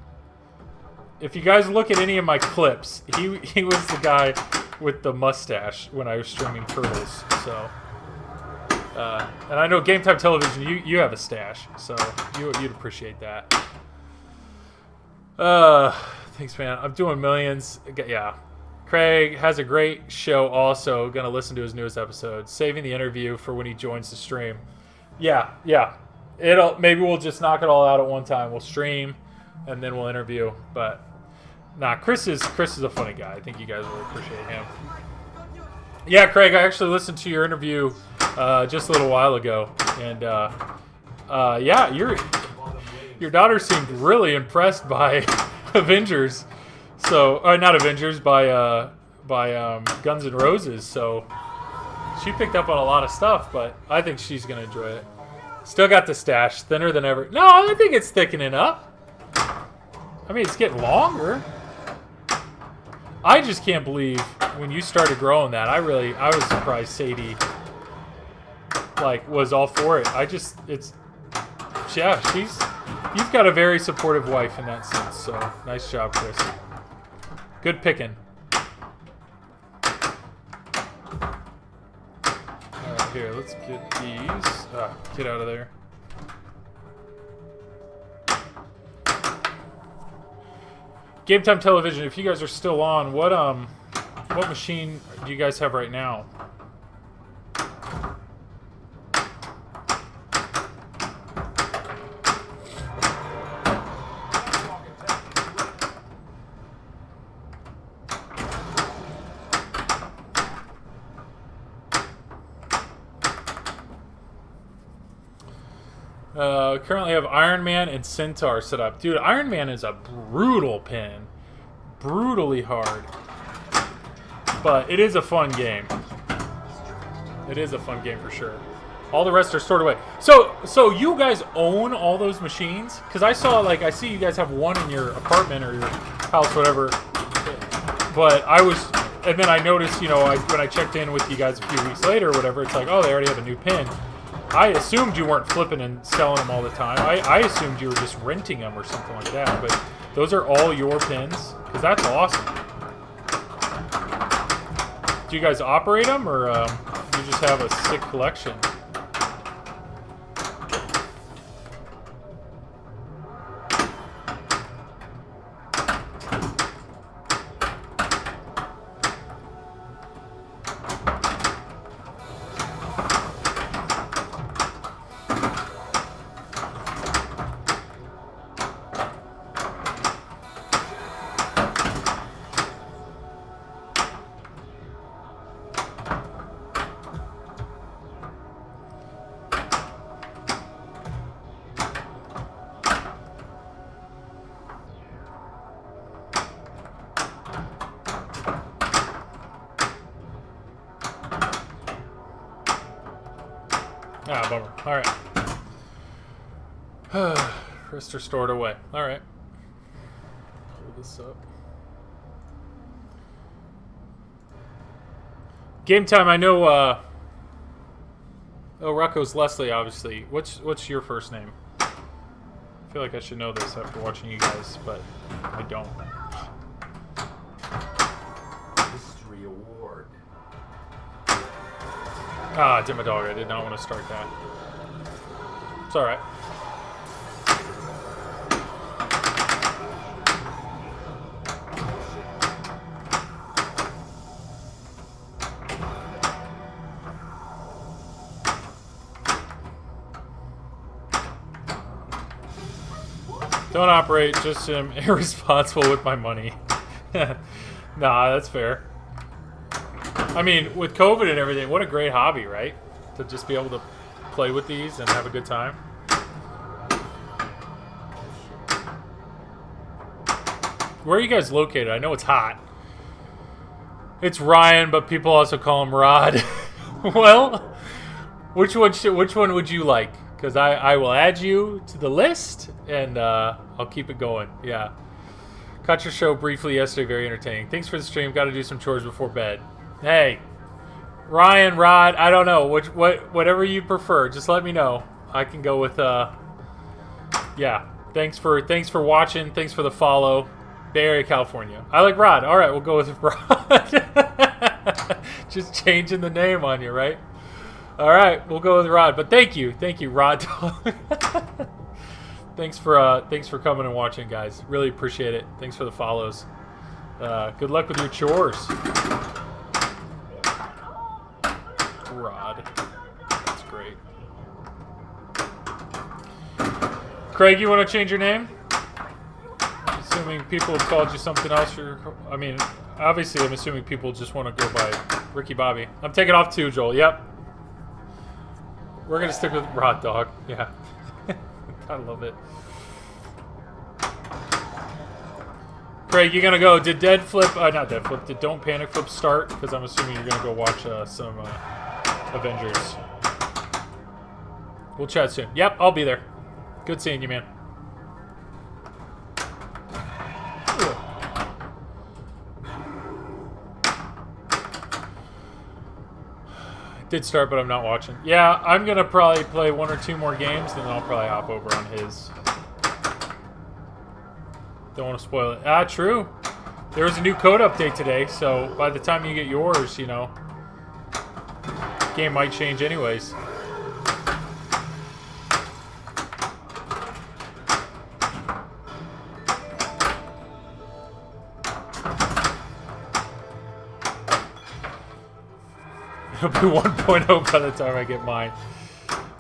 If you guys look at any of my clips, he was the guy with the mustache when I was streaming Turtles. So, and I know Game Time Television, you have a stash, so you'd appreciate that. Thanks, man. I'm doing millions. Yeah. Craig has a great show also. Gonna listen to his newest episode. Saving the interview for when he joins the stream. Yeah. Maybe we'll just knock it all out at one time. We'll stream and then we'll interview. But nah, Chris is a funny guy. I think you guys will appreciate him. Yeah, Craig, I actually listened to your interview just a little while ago, and yeah, your daughter seemed really impressed by Avengers. So, not Avengers, by Guns N' Roses. So she picked up on a lot of stuff, but I think she's gonna enjoy it. Still got the stash, thinner than ever. No, I think it's thickening up. I mean, it's getting longer. I just can't believe when you started growing that. I was surprised Sadie, like, was all for it. You've got a very supportive wife in that sense. So nice job, Chris. Good picking. Alright, here, let's get these. Get out of there. Game Time Television, if you guys are still on, what machine do you guys have right now? Currently have Iron Man and Centaur set up. Dude, Iron Man is a brutal pin. Brutally hard. But it is a fun game. It is a fun game for sure. All the rest are stored away. So you guys own all those machines? Because I see you guys have one in your apartment or your house, whatever. But and then I noticed, when I checked in with you guys a few weeks later or whatever, it's like, oh, they already have a new pin. I assumed you weren't flipping and selling them all the time. I assumed you were just renting them or something like that. But those are all your pins? Because that's awesome. Do you guys operate them, or you just have a sick collection? Ah, bummer. All right. Pressed or stored away. All right. Pull this up. Game time. I know. Oh, Rocco's Leslie. Obviously. What's your first name? I feel like I should know this after watching you guys, but I don't. History award. Ah, I did my dog. I did not want to start that. It's all right. Don't operate, just am irresponsible with my money. Nah, that's fair. I mean, with COVID and everything, what a great hobby, right? To just be able to play with these and have a good time. Where are you guys located? I know it's hot. It's Ryan, but people also call him Rod. Well, which one would you like? Because I will add you to the list, and I'll keep it going. Yeah. Caught your show briefly yesterday. Very entertaining. Thanks for the stream. Got to do some chores before bed. Hey, Ryan, Rod, I don't know. Whatever you prefer. Just let me know. I can go with, yeah. Thanks for watching. Thanks for the follow. Bay Area, California. I like Rod. All right, we'll go with Rod. Just changing the name on you, right? All right, we'll go with Rod. But thank you, Rod. Thanks for coming and watching, guys. Really appreciate it. Thanks for the follows. Good luck with your chores, Rod. That's great. Craig, you want to change your name? Assuming people have called you something else. I mean, obviously, I'm assuming people just want to go by Ricky Bobby. I'm taking off too, Joel. Yep. We're going to stick with Rod Dog. Yeah. I love it. Craig, you're going to go. Did did Don't Panic Flip start? Because I'm assuming you're going to go watch some Avengers. We'll chat soon. Yep, I'll be there. Good seeing you, man. Did start, but I'm not watching. Yeah, I'm gonna probably play 1 or 2 more games, then I'll probably hop over on his. Don't want to spoil it. Ah, true. There was a new code update today, so by the time you get yours, you know, game might change anyways. It'll be 1.0 by the time I get mine.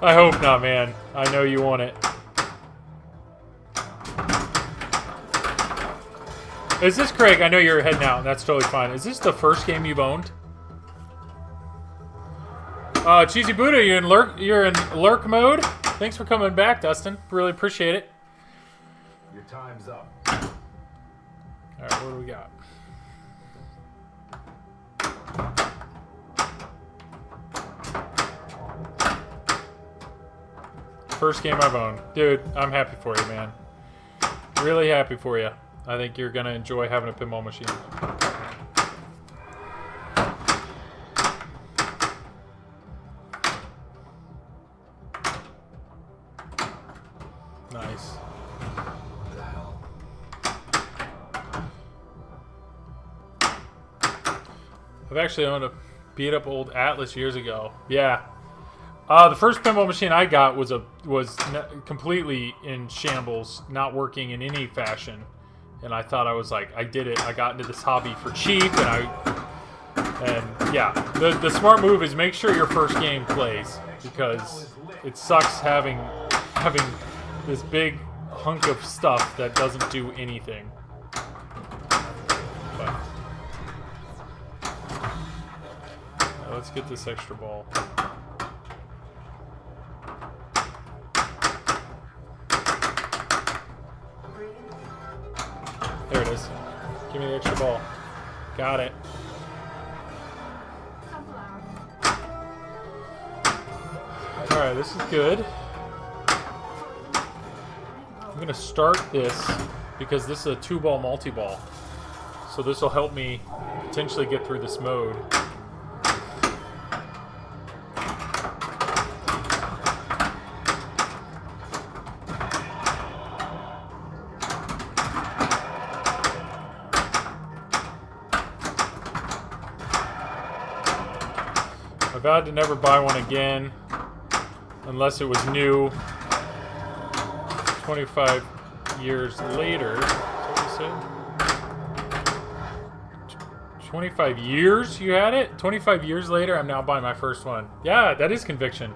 I hope not, man. I know you want it. Is this Craig? I know you're heading out, and that's totally fine. Is this the first game you've owned? Cheesy Buddha, you're in lurk mode. Thanks for coming back, Dustin. Really appreciate it. Your time's up. Alright, what do we got? First game I've owned. Dude, I'm happy for you, man. Really happy for you. I think you're going to enjoy having a pinball machine. Nice. I've actually owned a beat up old Atlas years ago. Yeah. The first pinball machine I got was completely in shambles, not working in any fashion, and I thought I was like, I did it. I got into this hobby for cheap, and yeah, the smart move is make sure your first game plays, because it sucks having this big hunk of stuff that doesn't do anything. But let's get this extra ball. There it is. Give me the extra ball. Got it. Alright, this is good. gonna start this because this is a 2-ball multi-ball. So this will help me potentially get through this mode. I vowed to never buy one again unless it was new. 25 years later. Is that what you said? 25 years you had it? 25 years later, I'm now buying my first one. Yeah, that is conviction.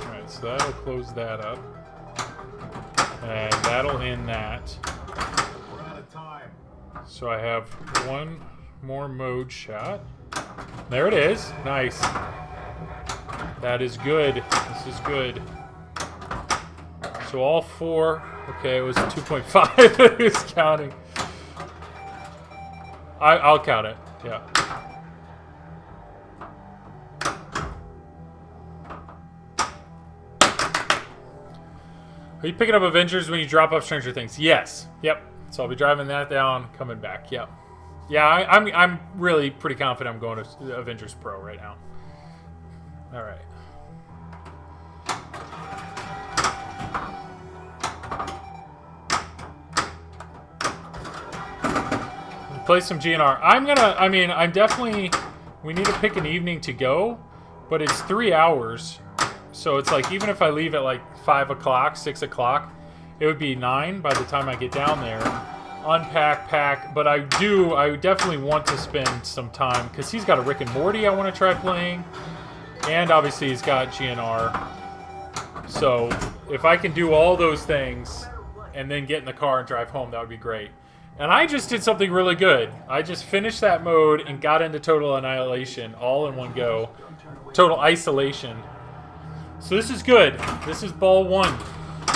Alright, so that'll close that up. And that'll end that. We're out of time. So I have one more mode shot. There it is. Nice. That is good. This is good. So all four. Okay, it was 2.5. It was counting. I'll count it. Yeah. Are you picking up Avengers when you drop off Stranger Things? Yes. Yep. So I'll be driving that down, coming back. Yep. Yeah, I'm really pretty confident I'm going to Avengers Pro right now. All right. Play some GNR. I'm definitely, we need to pick an evening to go, but it's 3 hours. So it's like, even if I leave at like 5 o'clock, 6 o'clock, it would be 9 by the time I get down there. Unpack, pack, but I definitely want to spend some time, because he's got a Rick and Morty I want to try playing, and obviously he's got GNR. So if I can do all those things and then get in the car and drive home, that would be great. And I just did something really good. I just finished that mode and got into Total Annihilation all in one go. Total Isolation. So this is good. This is ball one.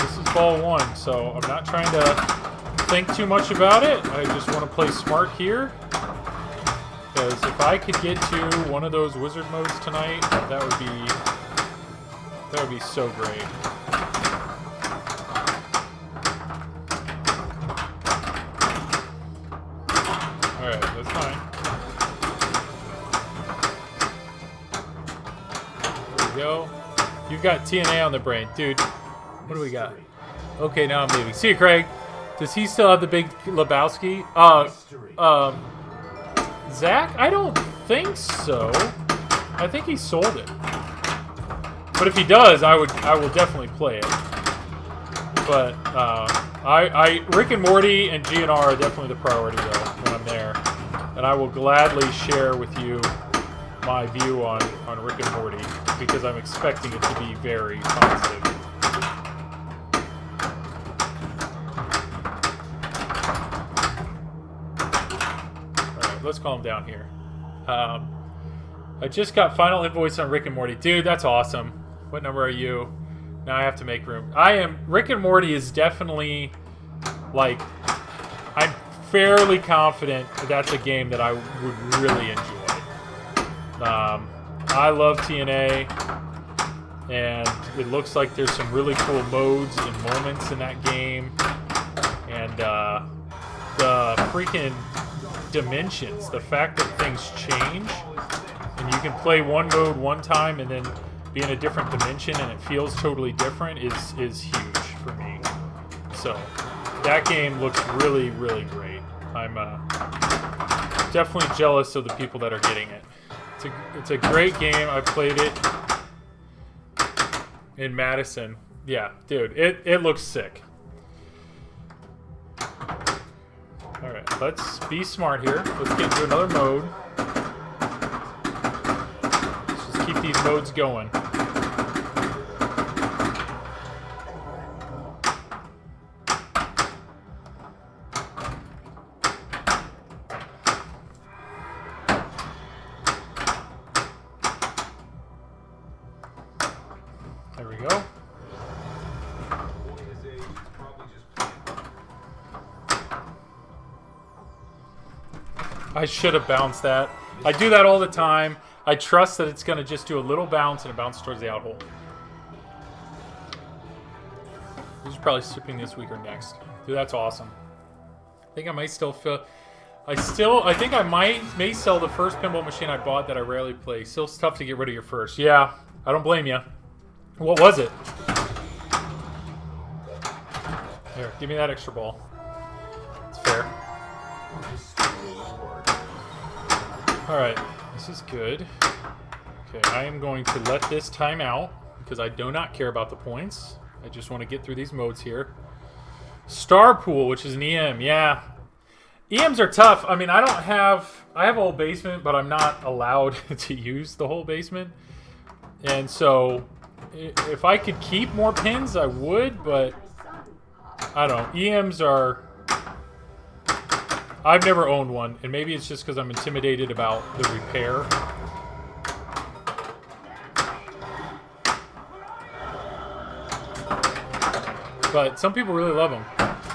This is ball one. So I'm not trying to think too much about it. I just want to play smart here. Because if I could get to one of those wizard modes tonight, that would be so great. Alright, that's fine. There we go. You've got TNA on the brain. Dude, what do we got? Okay, now I'm leaving. See you, Craig. Does he still have the big Lebowski? Zach? I don't think so. I think he sold it. But if he does, I will definitely play it. But Rick and Morty and GNR are definitely the priority though when I'm there. And I will gladly share with you my view on Rick and Morty, because I'm expecting it to be very positive. Alright, let's calm down here. I just got final invoice on Rick and Morty. Dude, that's awesome. What number are you? Now I have to make room. Rick and Morty is definitely, like, I'm fairly confident that's a game that I would really enjoy. I love TNA, and it looks like there's some really cool modes and moments in that game, and the freaking dimensions, the fact that things change, and you can play one mode one time and then be in a different dimension and it feels totally different is huge for me. So that game looks really, really great. I'm definitely jealous of the people that are getting it. It's a great game. I played it in Madison. Yeah, dude, it looks sick. Alright, let's be smart here. Let's get into another mode. Let's just keep these modes going. There we go. I should have bounced that. I do that all the time. I trust that it's going to just do a little bounce and it bounces towards the out hole. These are probably shipping this week or next. Dude, that's awesome. I think I might still feel... I think I may sell the first pinball machine I bought that I rarely play. Still tough to get rid of your first. Yeah, I don't blame you. What was it? Here, give me that extra ball. It's fair. Alright, this is good. Okay, I am going to let this time out because I do not care about the points. I just want to get through these modes here. Star Pool, which is an EM, yeah. EMs are tough. I mean, I have a whole basement, but I'm not allowed to use the whole basement. And so, if I could keep more pins, I would, but I don't know. EMs are... I've never owned one, and maybe it's just because I'm intimidated about the repair. But some people really love them.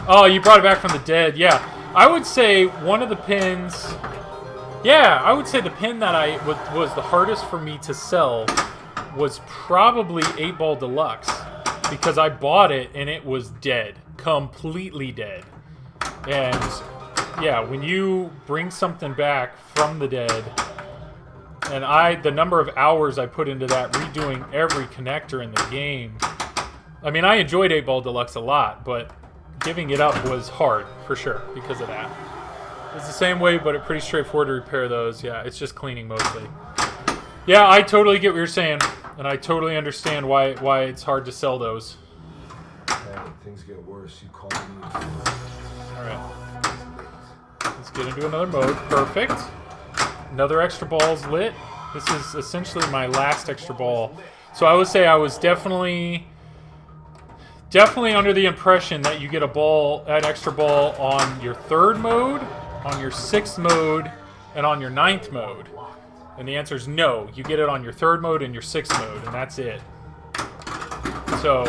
Oh, you brought it back from the dead. Yeah. I would say one of the pins... Yeah, I would say the pin that was the hardest for me to sell was probably 8-Ball Deluxe. Because I bought it and it was dead. Completely dead. And yeah, when you bring something back from the dead... And the number of hours I put into that, redoing every connector in the game... I mean, I enjoyed 8-Ball Deluxe a lot, but giving it up was hard, for sure, because of that. It's the same way, but it's pretty straightforward to repair those. Yeah, it's just cleaning mostly. Yeah, I totally get what you're saying, and I totally understand why it's hard to sell those. Hey, things get worse. You call me. Alright. Let's get into another mode. Perfect. Another extra ball's lit. This is essentially my last extra ball. So I would say I was definitely under the impression that you get an extra ball on your 3rd mode, on your 6th mode, and on your 9th mode. And the answer is no. You get it on your 3rd mode and your 6th mode, and that's it. So,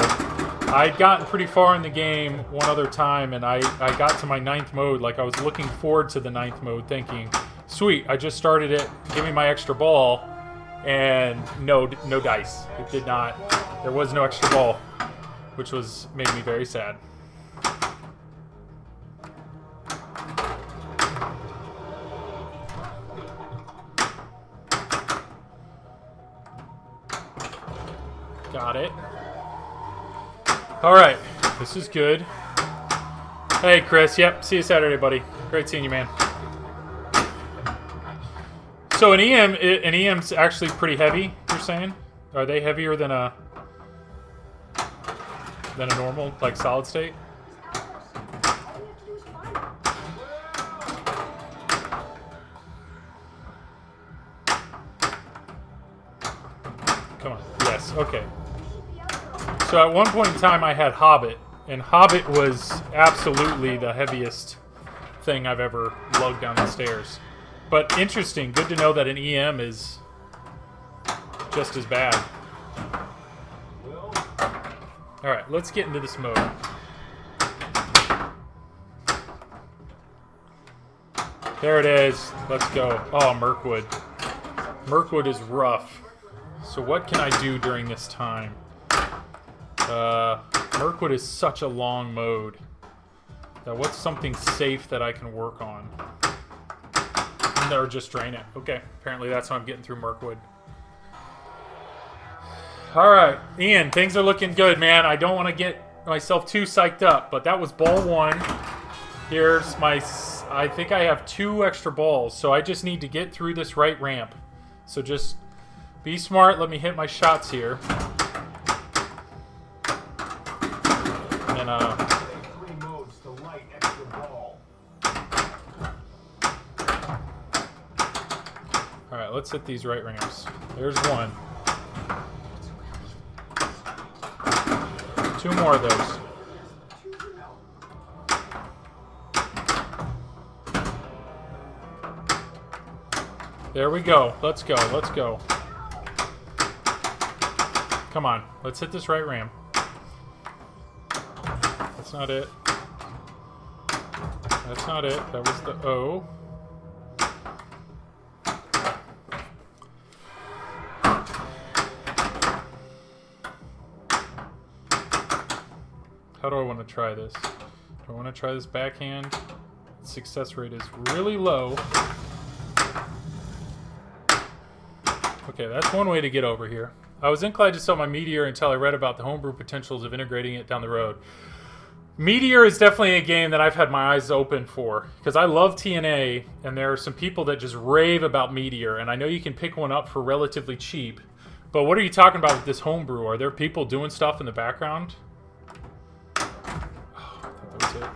I'd gotten pretty far in the game one other time, and I got to my 9th mode. Like, I was looking forward to the 9th mode, thinking, sweet, I just started it, give me my extra ball, and no dice. It did not. There was no extra ball. Which made me very sad. Got it. Alright, this is good. Hey Chris, yep, see you Saturday, buddy. Great seeing you, man. So an EM's actually pretty heavy, you're saying? Are they heavier than a normal, like, solid state? Come on. Yes, okay. So at one point in time I had Hobbit, and Hobbit was absolutely the heaviest thing I've ever lugged down the stairs. But interesting, good to know that an EM is just as bad. Alright, let's get into this mode. There it is. Let's go. Oh, Mirkwood. Mirkwood is rough. So what can I do during this time? Mirkwood is such a long mode. Now, what's something safe that I can work on? Or just drain it. Okay, apparently that's how I'm getting through Mirkwood. Alright, Ian, things are looking good, man. I don't want to get myself too psyched up, but that was ball 1. Here's my... I think I have 2 extra balls, so I just need to get through this right ramp. So just be smart. Let me hit my shots here. And, alright, let's hit these right ramps. There's 1. 2 more of those. There we go. Let's go. Let's go. Come on. Let's hit this right ramp. That's not it. That's not it. That was the O. How do I want to try this? Do I want to try this backhand? Success rate is really low. Okay, that's one way to get over here. I was inclined to sell my Meteor until I read about the homebrew potentials of integrating it down the road. Meteor is definitely a game that I've had my eyes open for, because I love TNA, and there are some people that just rave about Meteor, and I know you can pick one up for relatively cheap. But what are you talking about with this homebrew? Are there people doing stuff in the background? Oh, I thought that was it.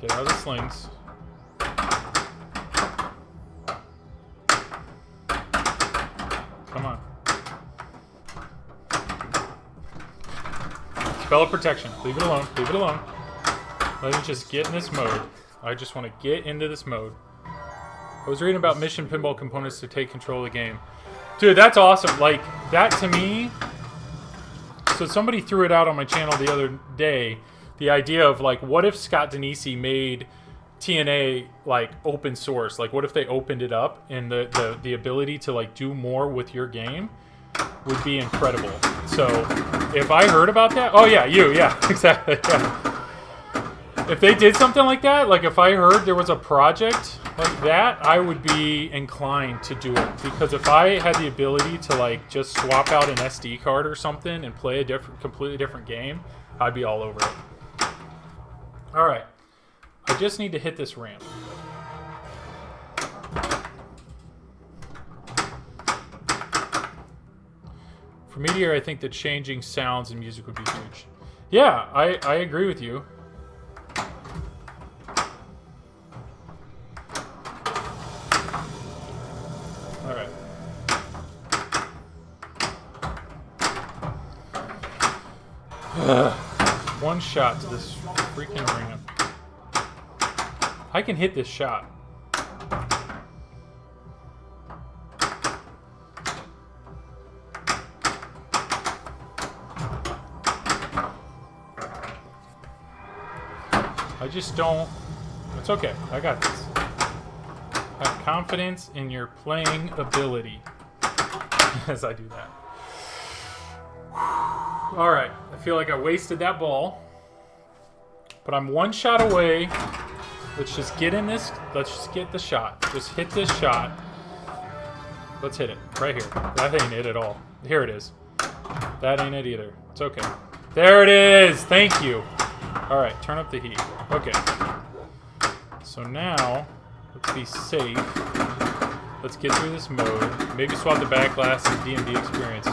Get out of the slings. Come on. Spell of protection. Leave it alone. Leave it alone. Let me just get in this mode. I just want to get into this mode. I was reading about mission pinball components to take control of the game. Dude, that's awesome. Like, that to me... So somebody threw it out on my channel the other day. The idea of, like, what if Scott Denisi made TNA, like, open source? Like, what if they opened it up? And the ability to, like, do more with your game would be incredible. So, if I heard about that... Oh, yeah, you. Yeah, exactly. Yeah. If they did something like that, like, if I heard there was a project... like that, I would be inclined to do it, because if I had the ability to like just swap out an SD card or something and play a completely different game, I'd be all over it. All right, I just need to hit this ramp. For Meteor, I think that changing sounds and music would be huge. Yeah, I agree with you. One shot to this freaking ramp. I can hit this shot. I just don't... It's okay. I got this. Have confidence in your playing ability as I do that. Alright, I feel like I wasted that ball. But I'm one shot away. Let's just get in this. Let's just get the shot. Just hit this shot. Let's hit it. Right here. That ain't it at all. Here it is. That ain't it either. It's okay. There it is! Thank you. Alright, turn up the heat. Okay. So now, let's be safe. Let's get through this mode. Maybe swap the back glass and D&D experience.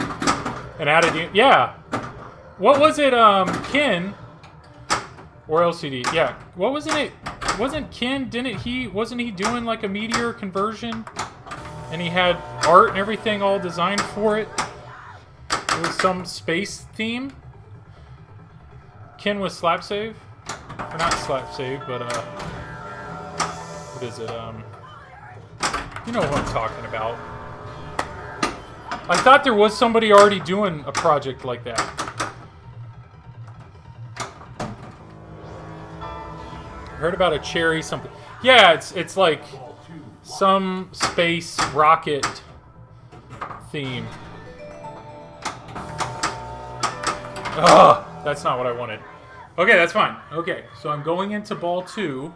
And add a yeah. What was it, Ken? Or LCD? Yeah. What wasn't it? Wasn't Ken, wasn't he doing like a Meteor conversion? And he had art and everything all designed for it? It was some space theme? Ken was slap save? Or not slap save, but what is it? You know what I'm talking about. I thought there was somebody already doing a project like that. I heard about a cherry something. Yeah, it's like some space rocket theme. Ugh, that's not what I wanted. Okay, that's fine. Okay, so I'm going into ball 2.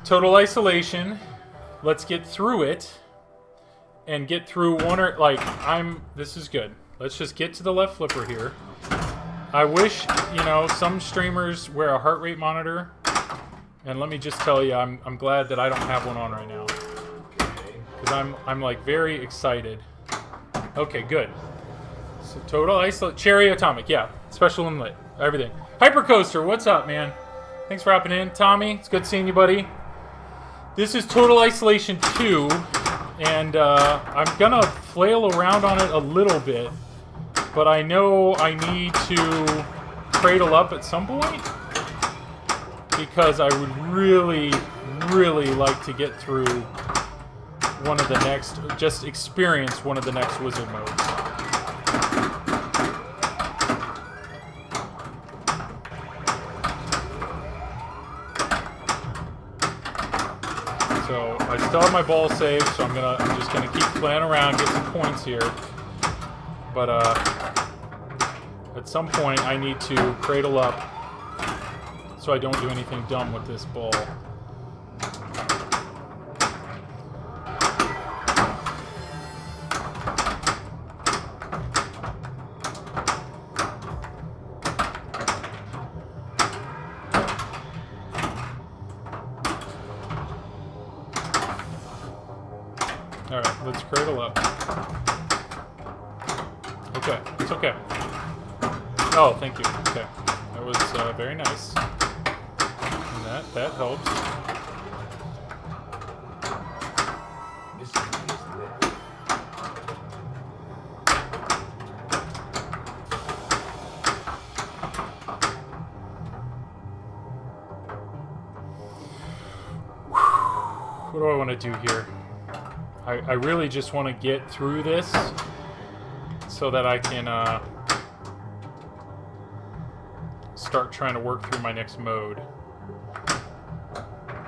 Total isolation. Let's get through it. And get through one or, like, this is good. Let's just get to the left flipper here. I wish, you know, some streamers wear a heart rate monitor. And let me just tell you, I'm glad that I don't have one on right now. Because I'm like very excited. Okay, good. So total isolate, cherry atomic, yeah. Special and lit, everything. Hypercoaster, what's up, man? Thanks for hopping in. Tommy, it's good seeing you, buddy. This is Total Isolation 2. And I'm gonna flail around on it a little bit, but I know I need to cradle up at some point because I would really, really like to get through one of the next, just experience one of the next wizard modes. So I still have my ball saved, so I'm just gonna keep playing around, get some points here. But at some point I need to cradle up so I don't do anything dumb with this ball. Alright, let's cradle up. Okay, it's okay. Oh, thank you. Okay. That was very nice. And that helps. What do I want to do here? I really just want to get through this so that I can start trying to work through my next mode.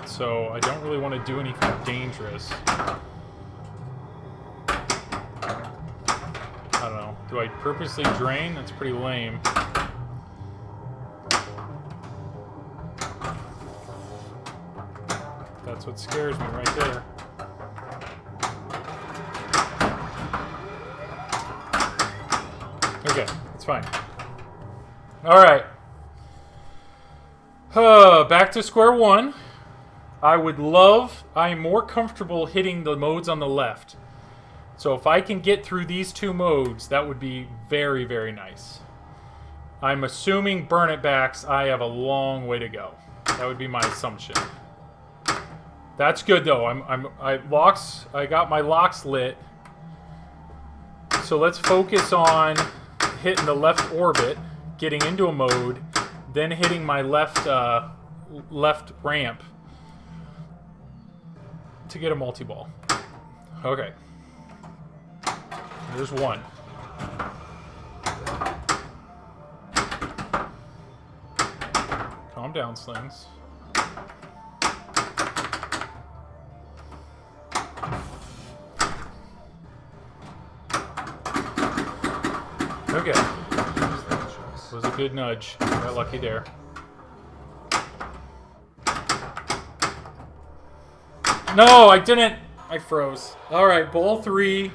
So I don't really want to do anything dangerous. I don't know. Do I purposely drain? That's pretty lame. That's what scares me right there. Okay, it's fine. Alright. Back to square one. I am more comfortable hitting the modes on the left. So if I can get through these two modes, that would be very, very nice. I'm assuming burn it backs, I have a long way to go. That would be my assumption. That's good though. I got my locks lit. So let's focus on hitting the left orbit, getting into a mode, then hitting my left ramp to get a multi-ball. Okay. There's one. Calm down, Slings. Okay. Was a good nudge. Got lucky there. No, I didn't. I froze. Alright, ball three.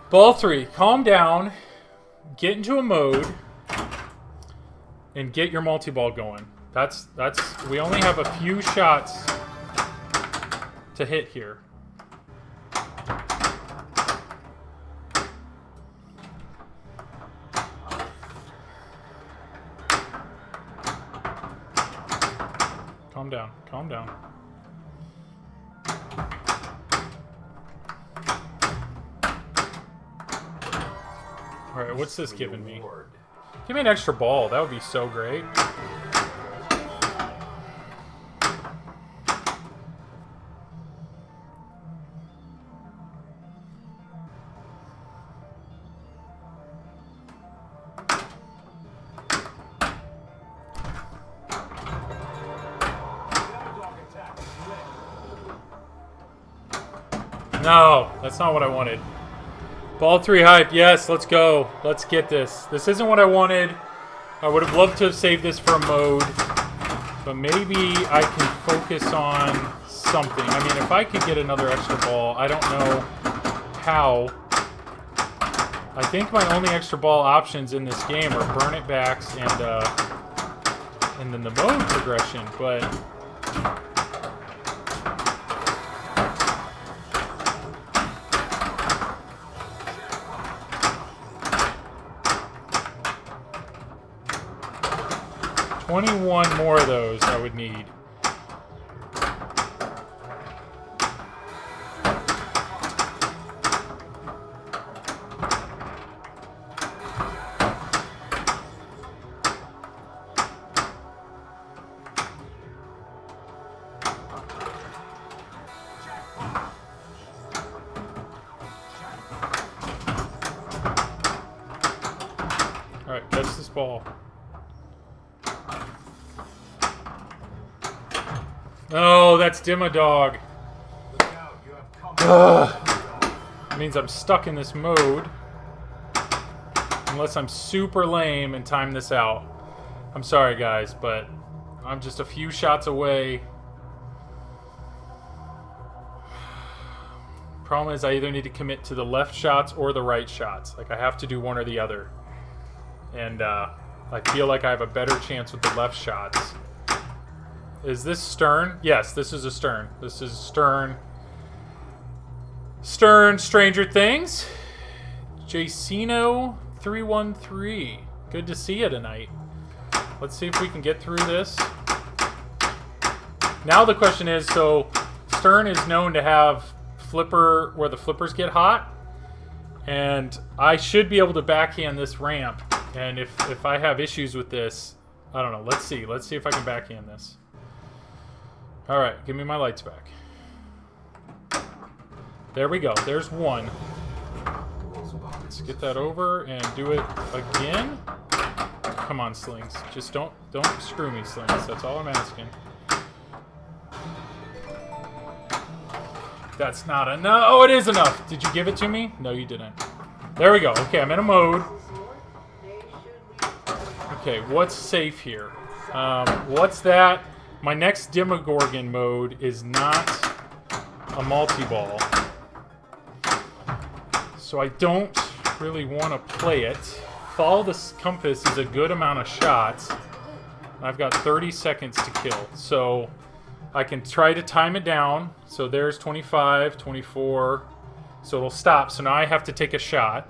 Ball three. Calm down. Get into a mode. And get your multi-ball going. That's we only have a few shots to hit here. Calm down. Calm down. Alright, what's this giving me? Give me an extra ball. That would be so great. No, that's not what I wanted. Ball three hype. Yes, let's go. Let's get this. This isn't what I wanted. I would have loved to have saved this for a mode. But maybe I can focus on something. I mean, if I could get another extra ball, I don't know how. I think my only extra ball options in this game are burn it backs and then the mode progression, but... $21 more of those I would need. Alright, catch this ball. Oh, that's Dimmadog. It means I'm stuck in this mode. Unless I'm super lame and time this out. I'm sorry, guys, but I'm just a few shots away. Problem is, I either need to commit to the left shots or the right shots. Like, I have to do one or the other. And I feel like I have a better chance with the left shots. Is this Stern? Yes, this is a Stern. This is Stern. Stern Stranger Things. Jacino 313. Good to see you tonight. Let's see if we can get through this. Now the question is, so Stern is known to have flipper where the flippers get hot, and I should be able to backhand this ramp. And if I have issues with this, I don't know. Let's see if I can backhand this. All right, give me my lights back. There we go. There's one. Let's get that over and do it again. Come on, Slings. Just don't screw me, Slings. That's all I'm asking. That's not enough. Oh, it is enough. Did you give it to me? No, you didn't. There we go. Okay, I'm in a mode. Okay, what's safe here? What's that? My next Demogorgon mode is not a multi-ball. So I don't really want to play it. Follow the compass is a good amount of shots. I've got 30 seconds to kill. So I can try to time it down. So there's 25, 24. So it'll stop. So now I have to take a shot.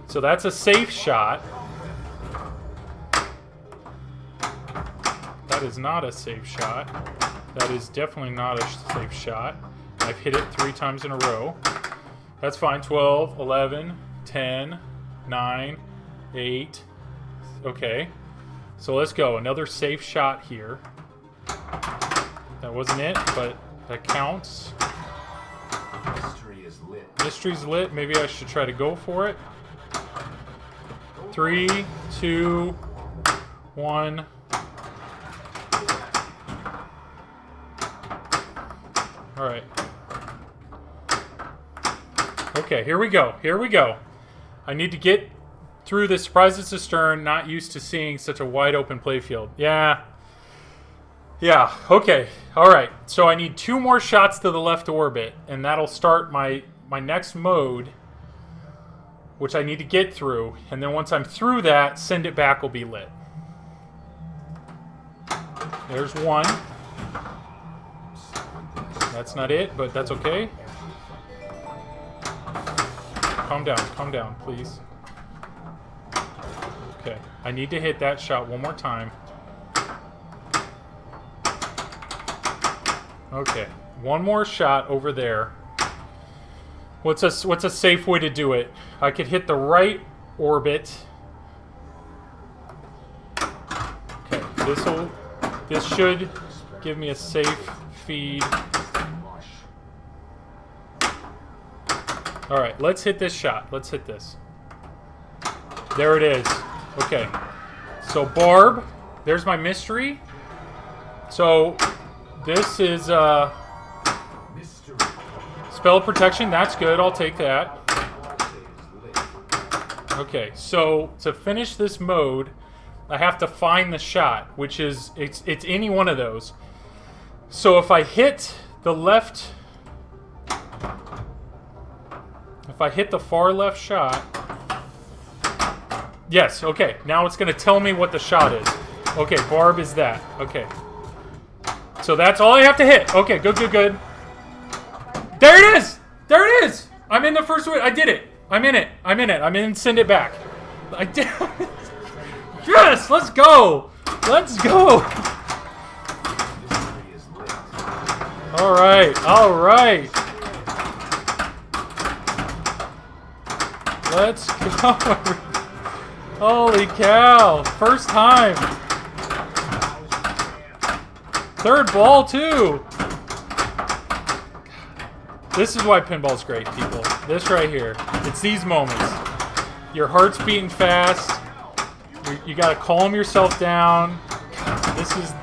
So that's a safe shot. That is not a safe shot. That is definitely not a safe shot. I've hit it 3 times in a row. That's fine. 12, 11, 10, 9, 8. Okay. So let's go. Another safe shot here. That wasn't it, but that counts. Mystery is lit. Mystery's lit. Maybe I should try to go for it. 3, 2, 1. All right. Okay, here we go. Here we go. I need to get through this. Surprise it's a Stern. Not used to seeing such a wide open playfield. Yeah. Yeah, okay. All right. So I need 2 more shots to the left orbit, and that'll start my next mode, which I need to get through. And then once I'm through that, send it back will be lit. There's 1. That's not it, but that's okay. Calm down, please. Okay, I need to hit that shot one more time. Okay, one more shot over there. What's a safe way to do it? I could hit the right orbit. Okay, this should give me a safe feed. All right, let's hit this shot. Let's hit this. There it is. Okay. So Barb, there's my mystery. So this is spell protection. That's good. I'll take that. Okay. So to finish this mode, I have to find the shot, which is it's any one of those. So if I hit the left. If I hit the far left shot... Yes, okay. Now it's going to tell me what the shot is. Okay, Barb is that. Okay. So that's all I have to hit. Okay, good. There it is! There it is! I'm in the first one. I did it. I'm in it. I'm in send it back. I did it. Yes! Let's go! Let's go! Alright. Let's go. Holy cow. First time. Third ball, too. This is why pinball's great, people. This right here. It's these moments. Your heart's beating fast. You gotta calm yourself down.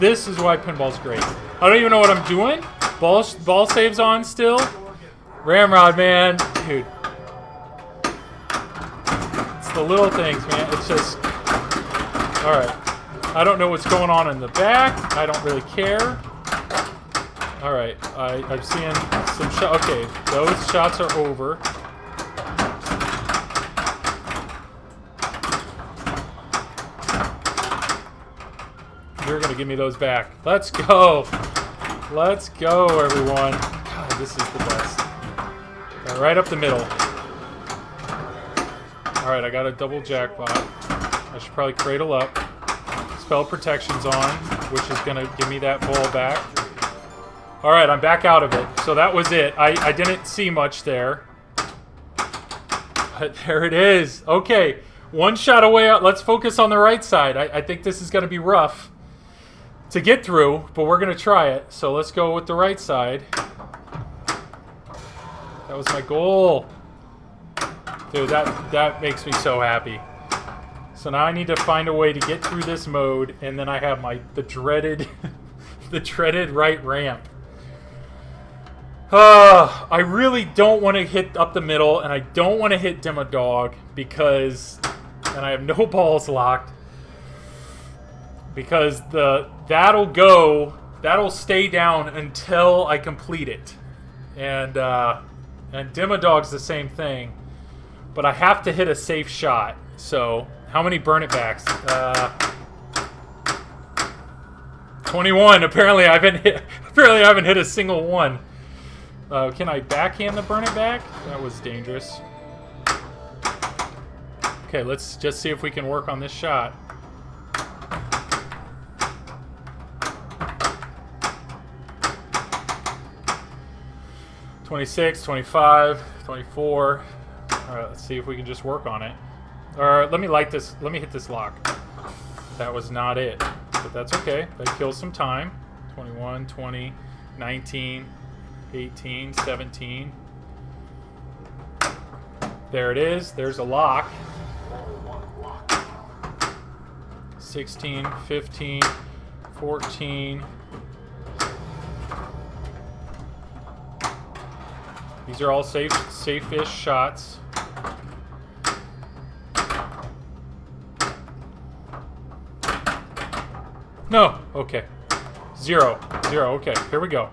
This is why pinball's great. I don't even know what I'm doing. Ball saves on still. Ramrod, man. Dude. the little things, man. It's just... Alright. I don't know what's going on in the back. I don't really care. Alright. I'm seeing some shots. Okay, those shots are over. You're going to give me those back. Let's go. Let's go, everyone. God, this is the best. Right up the middle. Alright, I got a double jackpot. I should probably cradle up. Spell protection's on, which is going to give me that ball back. Alright, I'm back out of it. So that was it. I didn't see much there. But there it is. Okay, one shot away. Let's focus on the right side. I think this is going to be rough to get through, but we're going to try it. So let's go with the right side. That was my goal. Dude, that makes me so happy. So now I need to find a way to get through this mode, and then I have the dreaded the dreaded right ramp. I really don't want to hit up the middle, and I don't want to hit Demo Dog because, and I have no balls locked. Because that'll stay down until I complete it, and Demo Dog's the same thing, but I have to hit a safe shot. So how many burn it backs? 21. Apparently I haven't hit a single one. Can I backhand the burn it back? That was dangerous. Okay, let's just see if we can work on this shot. $26, $25, $24. Alright, let's see if we can just work on it. Or let me light this. Let me hit this lock. That was not it. But that's okay. That kills some time. 21, 20, 19, 18, 17. There it is. There's a lock. 16, 15, 14. These are all safe-ish shots. No. Okay. Zero. Okay. Here we go.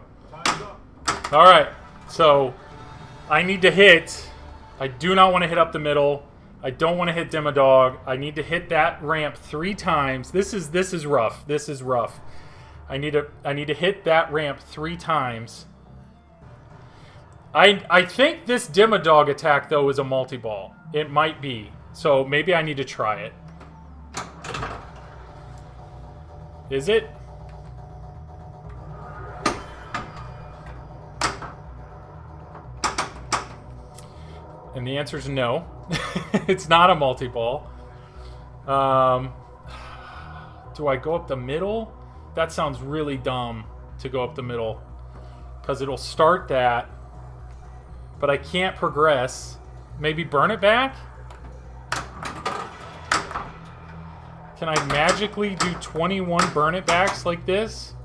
All right. So I need to hit. I do not want to hit up the middle. I don't want to hit Demo Dog. I need to hit that ramp 3 times. This is rough. This is rough. I need to hit that ramp 3 times. I think this Demo Dog attack, though, is a multi-ball. It might be. So maybe I need to try it. Is it? And the answer is no. It's not a multi-ball. Do I go up the middle? That sounds really dumb to go up the middle. Because it'll start that. But I can't progress. Maybe burn it back? Can I magically do 21 burn it backs like this?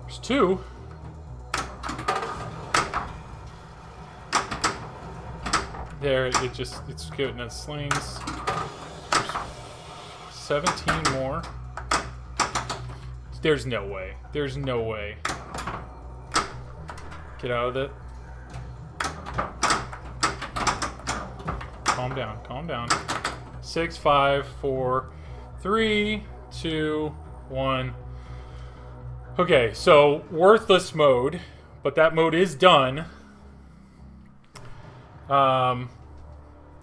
There's 2. There, it's getting its slings. There's 17 more. There's no way. There's no way. Get out of it. Calm down. Calm down. 6, 5, 4, 3, 2, 1. Okay, so worthless mode, but that mode is done. I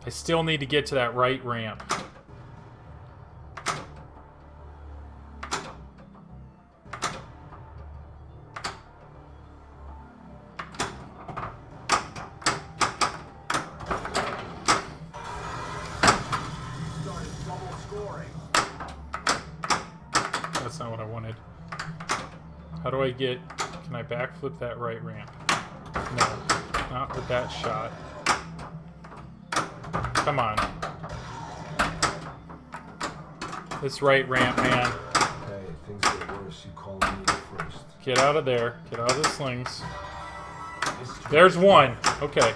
still need to get to that right ramp. That's not what I wanted. How do I get... Can I backflip that right ramp? No. Not with that shot. Come on. This right ramp, man. Hey, things get worse. You call me first. Get out of there. Get out of the slings. There's one. Okay.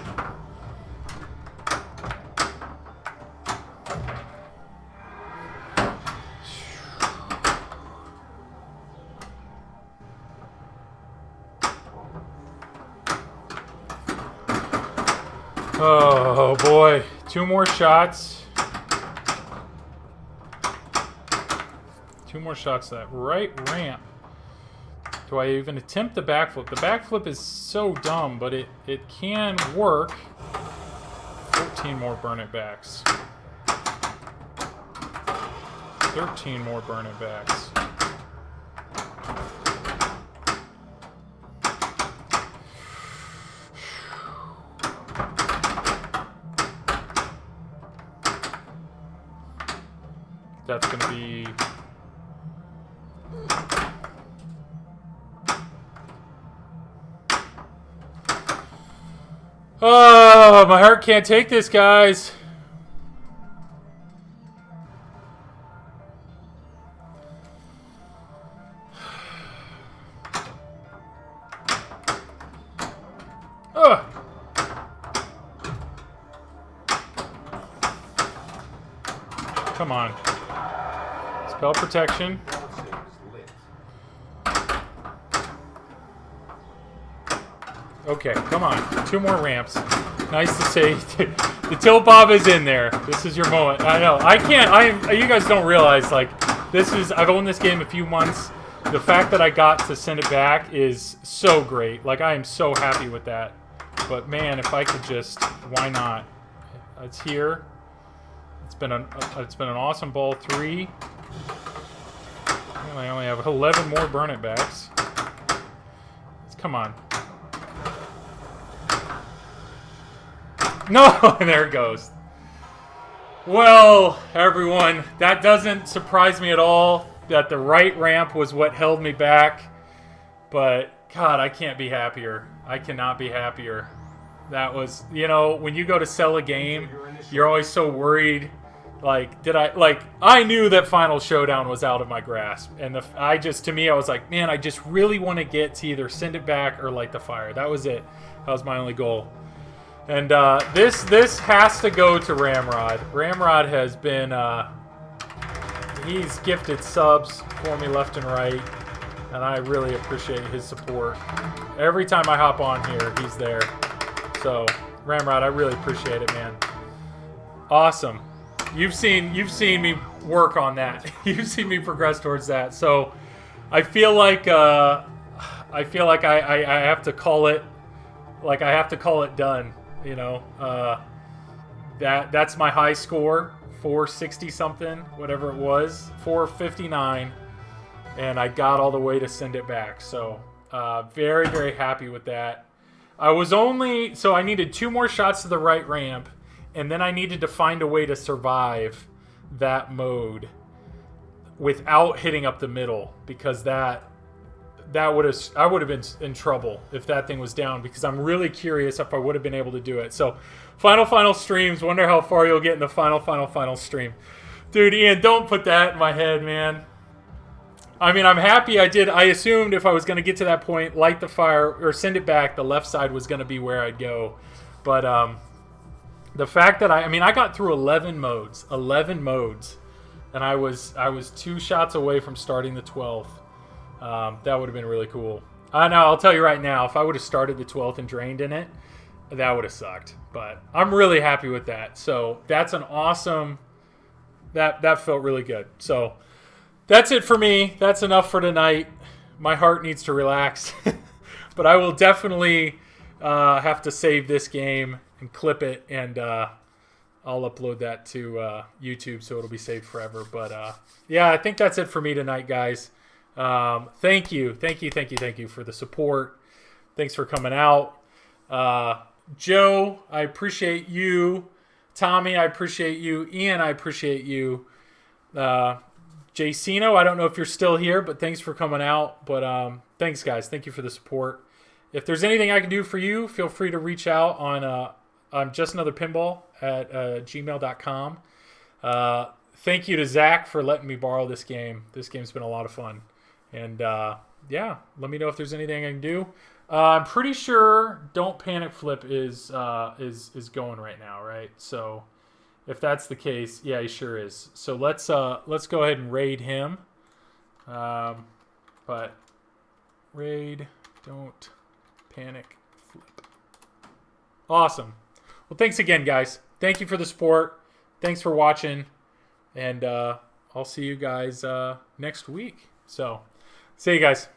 Oh boy, 2 more shots. 2 more shots to that right ramp. Do I even attempt the backflip? The backflip is so dumb, but it can work. 14 more burn it backs. 13 more burn it backs. That's going to be... Oh, my heart can't take this, guys. Ugh. Come on. Spell protection. Okay, come on. 2 more ramps. Nice to say. The tilt bob is in there. This is your moment. I know. I can't. You guys don't realize, like, this is. I've owned this game a few months. The fact that I got to send it back is so great. Like, I am so happy with that. But man, if I could just, why not? It's here. It's been an awesome ball 3. I only have 11 more burn it backs. Come on. No, there it goes. Well, everyone, that doesn't surprise me at all that the right ramp was what held me back. But, God, I can't be happier. I cannot be happier. That was, you know, when you go to sell a game, you're always so worried. Like, I knew that Final Showdown was out of my grasp. And to me, I was like, man, I just really want to get to either send it back or light the fire. That was it. That was my only goal. And this has to go to Ramrod. Ramrod has been, he's gifted subs for me left and right. And I really appreciate his support. Every time I hop on here, he's there. So, Ramrod, I really appreciate it, man. Awesome. You've seen me work on that. You've seen me progress towards that. So, I feel like I have to call it, like I have to call it done. You know, that's my high score, 460 something, whatever it was, 459, and I got all the way to send it back. So, very, very happy with that. I needed 2 more shots to the right ramp, and then I needed to find a way to survive that mode without hitting up the middle, because I would have been in trouble if that thing was down, because I'm really curious if I would have been able to do it. So, final streams. Wonder how far you'll get in the final stream. Dude, Ian, don't put that in my head, man. I mean, I'm happy I did. I assumed if I was going to get to that point, light the fire, or send it back, the left side was going to be where I'd go. But the fact that I got through 11 modes, and I was 2 shots away from starting the 12th. That would have been really cool. I know, I'll tell you right now, if I would have started the 12th and drained in it, that would have sucked. But I'm really happy with that. So that's an awesome... That felt really good. So that's it for me. That's enough for tonight. My heart needs to relax. But I will definitely have to save this game and clip it, and I'll upload that to YouTube so it'll be saved forever. But yeah, I think that's it for me tonight, guys. Thank you for the support. Thanks for coming out. Joe, I appreciate you. Tommy, I appreciate you. Ian, I appreciate you. Jacino, I don't know if you're still here, but thanks for coming out. But thanks, guys. Thank you for the support. If there's anything I can do for you, feel free to reach out on just another pinball at gmail.com. Thank you to Zach for letting me borrow this game. This game's been a lot of fun. And yeah, let me know if there's anything I can do. I'm pretty sure Don't Panic Flip is going right now, right? So if that's the case, yeah, he sure is. So let's go ahead and raid him. But raid Don't Panic Flip. Awesome. Well, thanks again, guys. Thank you for the support. Thanks for watching, and I'll see you guys next week. So, see you guys.